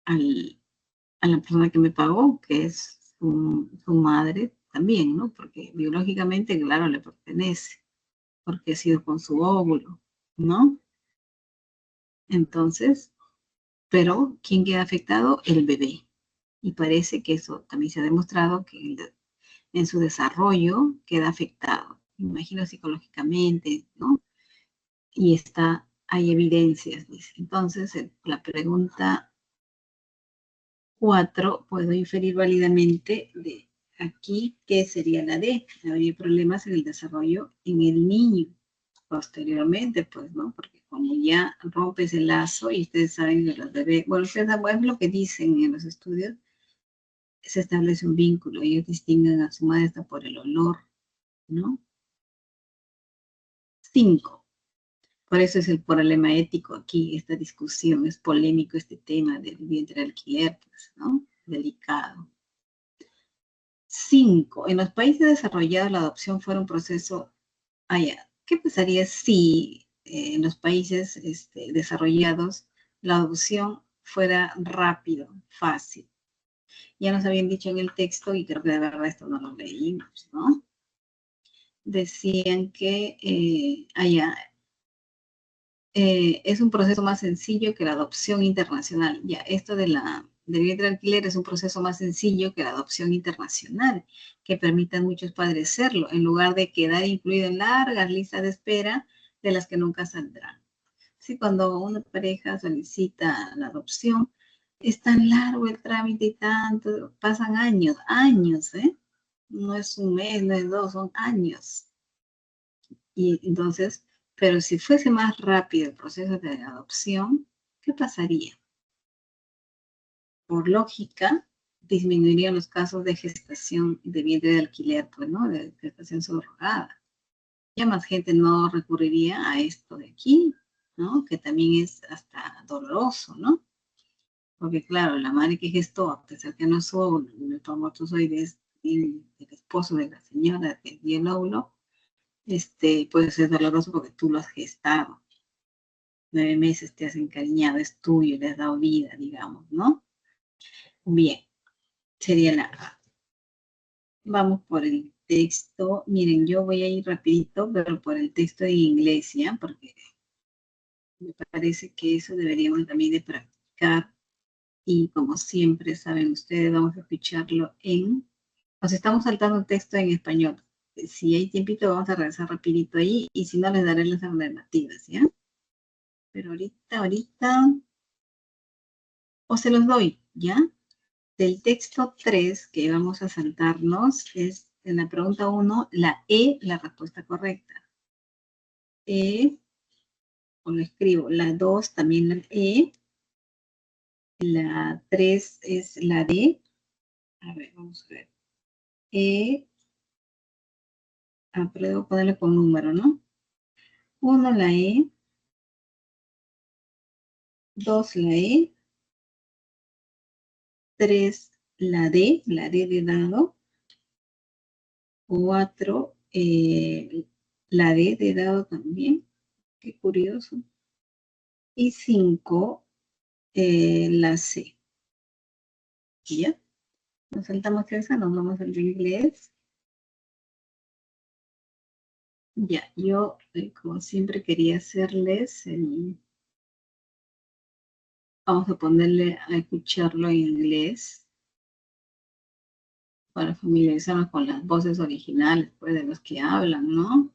A la persona que me pagó, que es su madre también, ¿no? Porque biológicamente, claro, le pertenece, porque ha sido con su óvulo, ¿no? Entonces, pero ¿quién queda afectado? El bebé. Y parece que eso también se ha demostrado que en su desarrollo queda afectado. Me imagino psicológicamente, ¿no? Y hay evidencias, dice. Entonces, la pregunta 4, puedo inferir válidamente de aquí que sería la D. Habría problemas en el desarrollo en el niño. Posteriormente, pues, ¿no? Porque como ya rompes el lazo y ustedes saben que los bebés, bueno, ustedes saben lo que dicen en los estudios, se establece un vínculo, ellos distinguen a su madre hasta por el olor, ¿no? 5. Por eso es el problema ético aquí, esta discusión, es polémico este tema del vientre alquiler, pues, ¿no? Delicado. 5. En los países desarrollados la adopción fuera un proceso, ¿qué pasaría si en los países desarrollados la adopción fuera rápido, fácil? Ya nos habían dicho en el texto, y creo que de verdad esto no lo leímos, ¿no? decían que es un proceso más sencillo que la adopción internacional. Ya, esto del vientre de alquiler es un proceso más sencillo que la adopción internacional, que permite a muchos padres serlo, en lugar de quedar incluido en largas listas de espera de las que nunca saldrán. Sí, cuando una pareja solicita la adopción, es tan largo el trámite y tanto, pasan años, años, ¿eh? No es un mes, no es dos, son años. Y entonces, pero si fuese más rápido el proceso de adopción, ¿qué pasaría? Por lógica, disminuirían los casos de gestación de vientre de alquiler, pues, ¿no? De gestación subrogada. Ya más gente no recurriría a esto de aquí, ¿no? Que también es hasta doloroso, ¿no? Porque claro, la madre que gestó, a pesar que no es su espermatozoides, el esposo de la señora que dio el óvulo, puede ser doloroso porque tú lo has gestado. 9 meses te has encariñado, es tuyo, le has dado vida, digamos, ¿no? Bien, sería la A. Vamos por el texto. Miren, yo voy a ir rapidito, pero por el texto en inglés, ¿ya? Porque me parece que eso deberíamos también de practicar. Y como siempre, saben ustedes, vamos a escucharlo nos estamos saltando un texto en español. Si hay tiempito, vamos a regresar rapidito ahí. Y si no, les daré las alternativas, ¿ya? Pero ahorita, o se los doy, ¿ya? Del texto 3 que vamos a saltarnos es en la pregunta 1, la E, la respuesta correcta. O lo escribo, la 2 también la E, la 3 es la D. A ver, vamos a ver. Pero debo ponerle con número, ¿no? 1 la E, 2 la E, 3 la D de dado, 4 la D de dado también, qué curioso, y 5 la C. ¿Ya? Nos saltamos esa, nos vamos al de inglés. Ya, yo como siempre quería hacerles, vamos a ponerle a escucharlo en inglés para familiarizarnos con las voces originales, pues, de los que hablan, ¿no?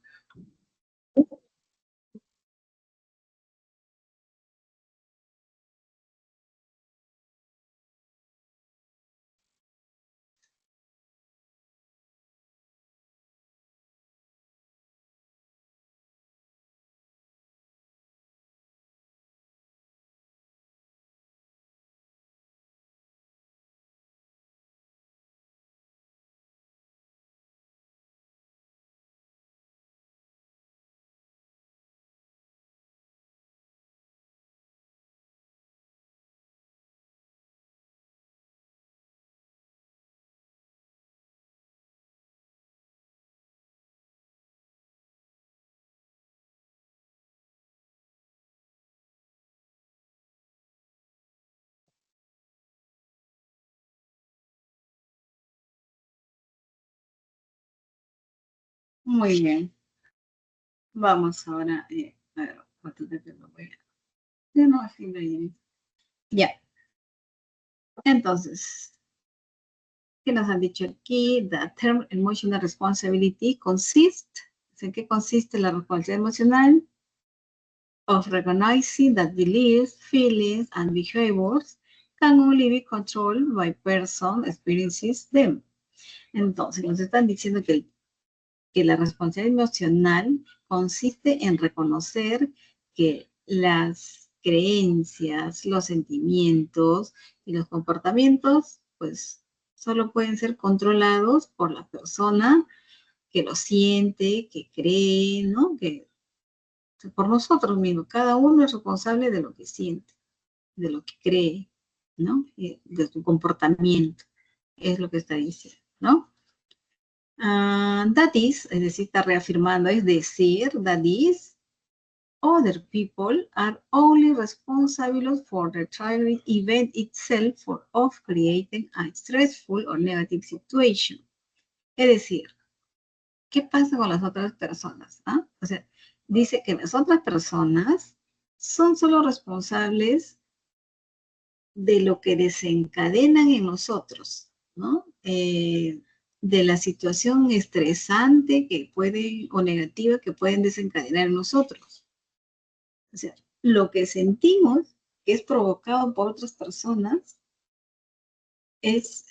Muy bien. Vamos ahora, a ver, ¿cuánto te lo voy a... Ya no, así lo diré. Ya. Entonces, ¿qué nos han dicho aquí? The term emotional responsibility consists, ¿en qué consiste la responsabilidad emocional? Of recognizing that beliefs, feelings, and behaviors can only be controlled by person experiences them. Entonces, nos están diciendo que la responsabilidad emocional consiste en reconocer que las creencias, los sentimientos y los comportamientos, pues, solo pueden ser controlados por la persona que lo siente, que cree, ¿no? Que por nosotros mismos. Cada uno es responsable de lo que siente, de lo que cree, ¿no? De su comportamiento. Es lo que está diciendo, ¿no? That is, es decir, está reafirmando, es decir, that is, other people are only responsible for the triggering event itself for of creating a stressful or negative situation. Es decir, ¿qué pasa con las otras personas? ¿Ah? O sea, dice que las otras personas son solo responsables de lo que desencadenan en nosotros, ¿no? De la situación estresante que pueden, o negativa que pueden desencadenar en nosotros. O sea, lo que sentimos que es provocado por otras personas es,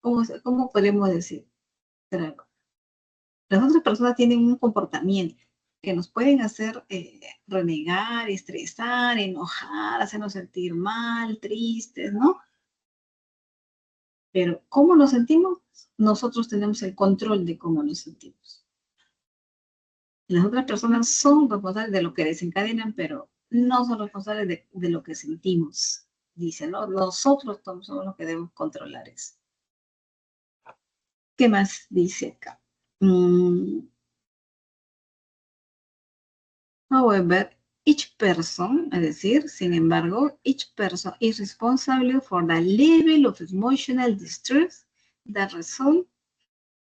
¿cómo podemos decir? Las otras personas tienen un comportamiento que nos pueden hacer renegar, estresar, enojar, hacernos sentir mal, tristes, ¿no? Pero ¿cómo nos sentimos? Nosotros tenemos el control de cómo nos sentimos. Las otras personas son responsables de lo que desencadenan, pero no son responsables de lo que sentimos. Dice, ¿no? Nosotros somos los que debemos controlar eso. ¿Qué más dice acá? However, each person, es decir, sin embargo, each person is responsible for the level of emotional distress that result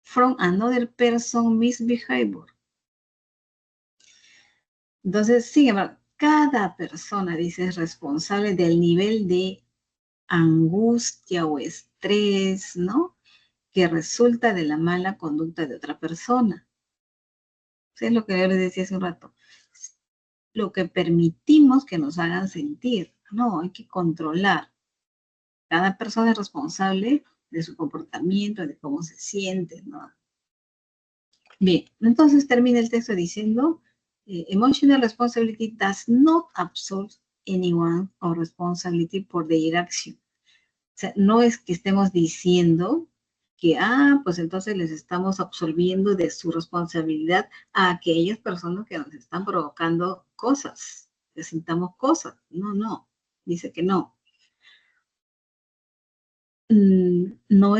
from another person's misbehavior. Entonces, sin embargo, cada persona, dice, es responsable del nivel de angustia o estrés, ¿no? Que resulta de la mala conducta de otra persona. Eso es lo que yo les decía hace un rato. Lo que permitimos que nos hagan sentir. No, hay que controlar. Cada persona es responsable de su comportamiento, de cómo se siente, ¿no? Bien, entonces termina el texto diciendo, emotional responsibility does not absolve anyone of responsibility for their action. O sea, no es que estemos diciendo que, pues entonces les estamos absolviendo de su responsabilidad a aquellas personas que nos están provocando cosas, que sintamos cosas. No, no, dice que no. No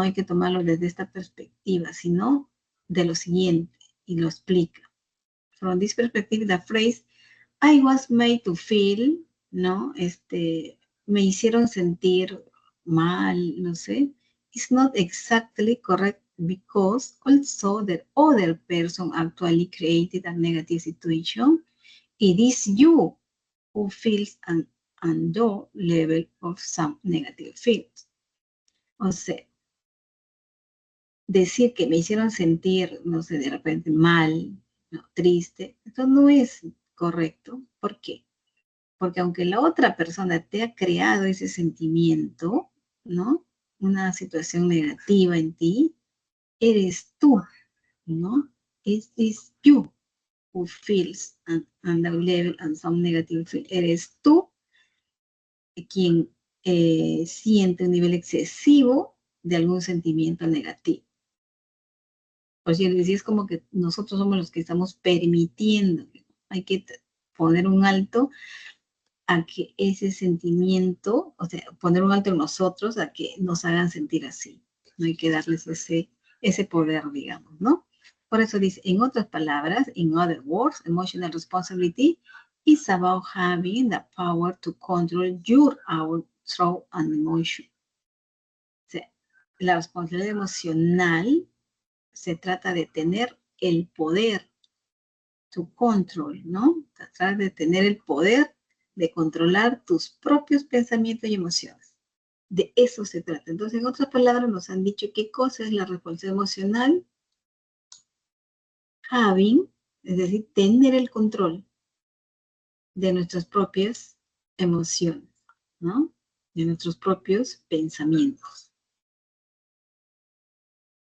hay que tomarlo desde esta perspectiva, sino de lo siguiente, y lo explica. From this perspective, the phrase, I was made to feel, ¿no? Me hicieron sentir mal, no sé, is not exactly correct because also the other person actually created a negative situation. It is you who feels an undue level of some negative feelings. O sea, decir que me hicieron sentir, no sé, de repente mal, no, triste, eso no es correcto. ¿Por qué? Porque aunque la otra persona te ha creado ese sentimiento, ¿no? Una situación negativa en ti, eres tú, ¿no? It is you who feels and the level and some negative feel. Eres tú quien siente un nivel excesivo de algún sentimiento negativo. Pues yo les decía, es como que nosotros somos los que estamos permitiendo. Hay que poner un alto a que ese sentimiento, o sea, poner un alto en nosotros a que nos hagan sentir así. No hay que darles ese poder, digamos, ¿no? Por eso dice, en otras palabras, in other words, emotional responsibility is about having the power to control your own thought and emotion. O sea, la responsabilidad emocional se trata de tener el poder, tu control, ¿no? Tratar de tener el poder de controlar tus propios pensamientos y emociones. De eso se trata. Entonces, en otras palabras, nos han dicho qué cosa es la responsabilidad emocional. Having, es decir, tener el control de nuestras propias emociones, ¿no? De nuestros propios pensamientos.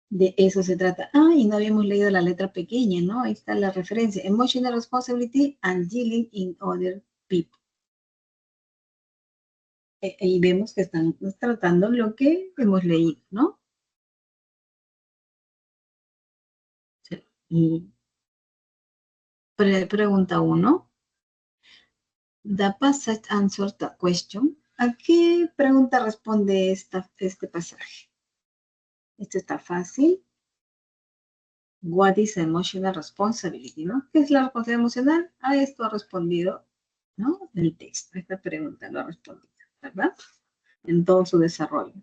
De eso se trata. Y no habíamos leído la letra pequeña, ¿no? Ahí está la referencia. Emotional responsibility and dealing in other people. Y vemos que están tratando lo que hemos leído, ¿no? Y pregunta 1. The passage answers the question. ¿A qué pregunta responde este pasaje? Esto está fácil. What is emotional responsibility, ¿no? ¿Qué es la responsabilidad emocional? A esto ha respondido, ¿no? El texto. Esta pregunta lo ha respondido, ¿verdad? En todo su desarrollo.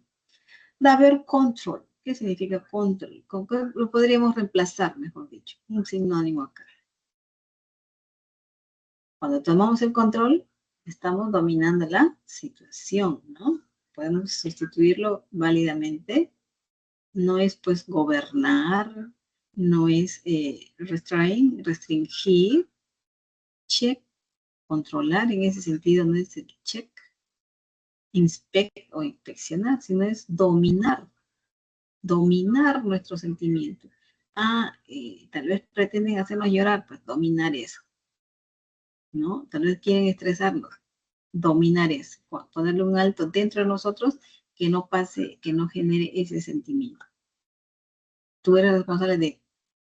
The verb control. ¿Qué significa control? ¿Con qué lo podríamos reemplazar, mejor dicho? Un sinónimo acá. Cuando tomamos el control, estamos dominando la situación, ¿no? Podemos sustituirlo válidamente. No es, pues, gobernar, no es restringir, check, controlar, en ese sentido no es el check, inspect o inspeccionar, sino es dominar nuestros sentimientos. Tal vez pretenden hacernos llorar, pues dominar eso, ¿no? Tal vez quieren estresarnos, dominar eso, ponerle un alto dentro de nosotros que no pase, que no genere ese sentimiento. Tú eres responsable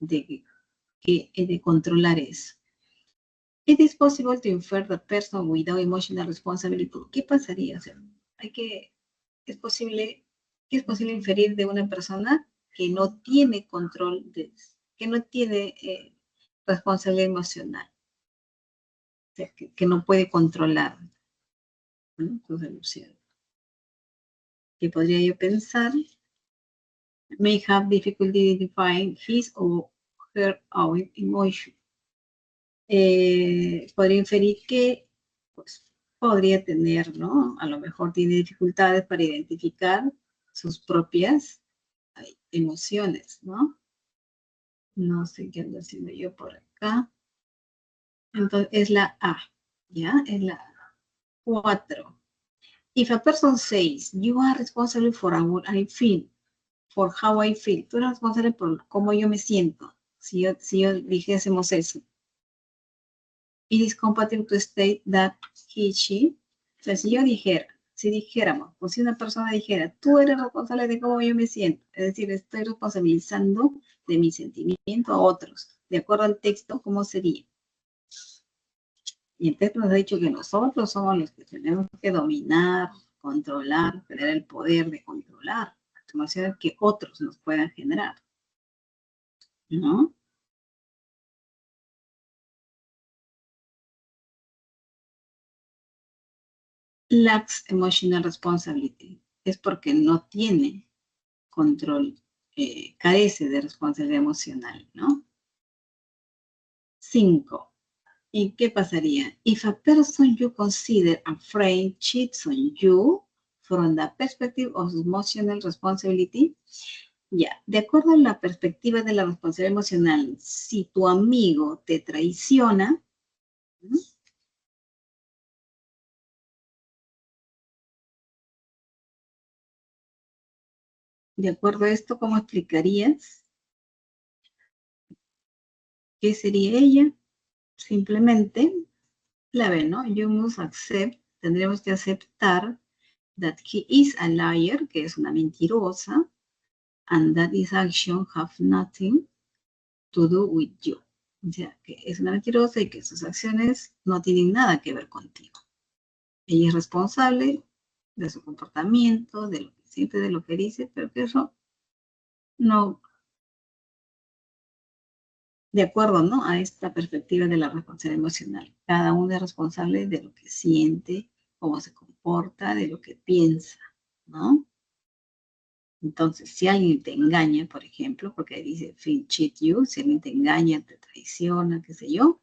de controlar eso. It is possible to infer the person without emotional responsibility. ¿Qué pasaría? O sea, es posible inferir de una persona que no tiene control, que no tiene responsabilidad emocional, o sea, que no puede controlar, ¿no?, sus emociones. ¿Qué podría yo pensar? May have difficulty identifying his or her own emotion. Podría inferir que, pues, podría tener, ¿no? A lo mejor tiene dificultades para identificar sus propias emociones, ¿no? No sé qué ando haciendo yo por acá. Entonces, es la A, ¿ya? Es la 4. If a person says, you are responsible for how I feel, tú eres responsable por cómo yo me siento, si yo dijésemos eso. It is compatible to state that he, she, o sea, si dijéramos, o si una persona dijera, tú eres responsable de cómo yo me siento, es decir, estoy responsabilizando de mi sentimiento a otros, de acuerdo al texto, ¿cómo sería? Y el texto nos ha dicho que nosotros somos los que tenemos que dominar, controlar, tener el poder de controlar las emociones que otros nos puedan generar, ¿no? Lacks emotional responsibility. Es porque no tiene control, carece de responsabilidad emocional, ¿no? 5. ¿Y qué pasaría? If a person you consider a friend cheats on you from the perspective of emotional responsibility, ya, de acuerdo a la perspectiva de la responsabilidad emocional, si tu amigo te traiciona, ¿no?, de acuerdo a esto, ¿cómo explicarías? ¿Qué sería ella? Simplemente, la B, ¿no? You must accept, tendríamos que aceptar that he is a liar, que es una mentirosa, and that his action have nothing to do with you. O sea, que es una mentirosa y que sus acciones no tienen nada que ver contigo. Ella es responsable de su comportamiento, de lo que siente, de lo que dice, pero que eso no, de acuerdo, ¿no?, a esta perspectiva de la responsabilidad emocional. Cada uno es responsable de lo que siente, cómo se comporta, de lo que piensa, ¿no? Entonces, si alguien te engaña, por ejemplo, porque dice friend cheat you, si alguien te engaña, te traiciona, qué sé yo,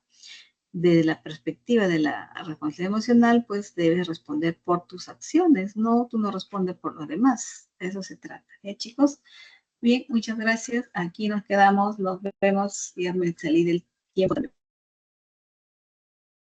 desde la perspectiva de la responsabilidad emocional, pues debes responder por tus acciones, no, tú no respondes por los demás. De eso se trata, chicos. Bien, muchas gracias. Aquí nos quedamos, nos vemos. Ya me salí del tiempo.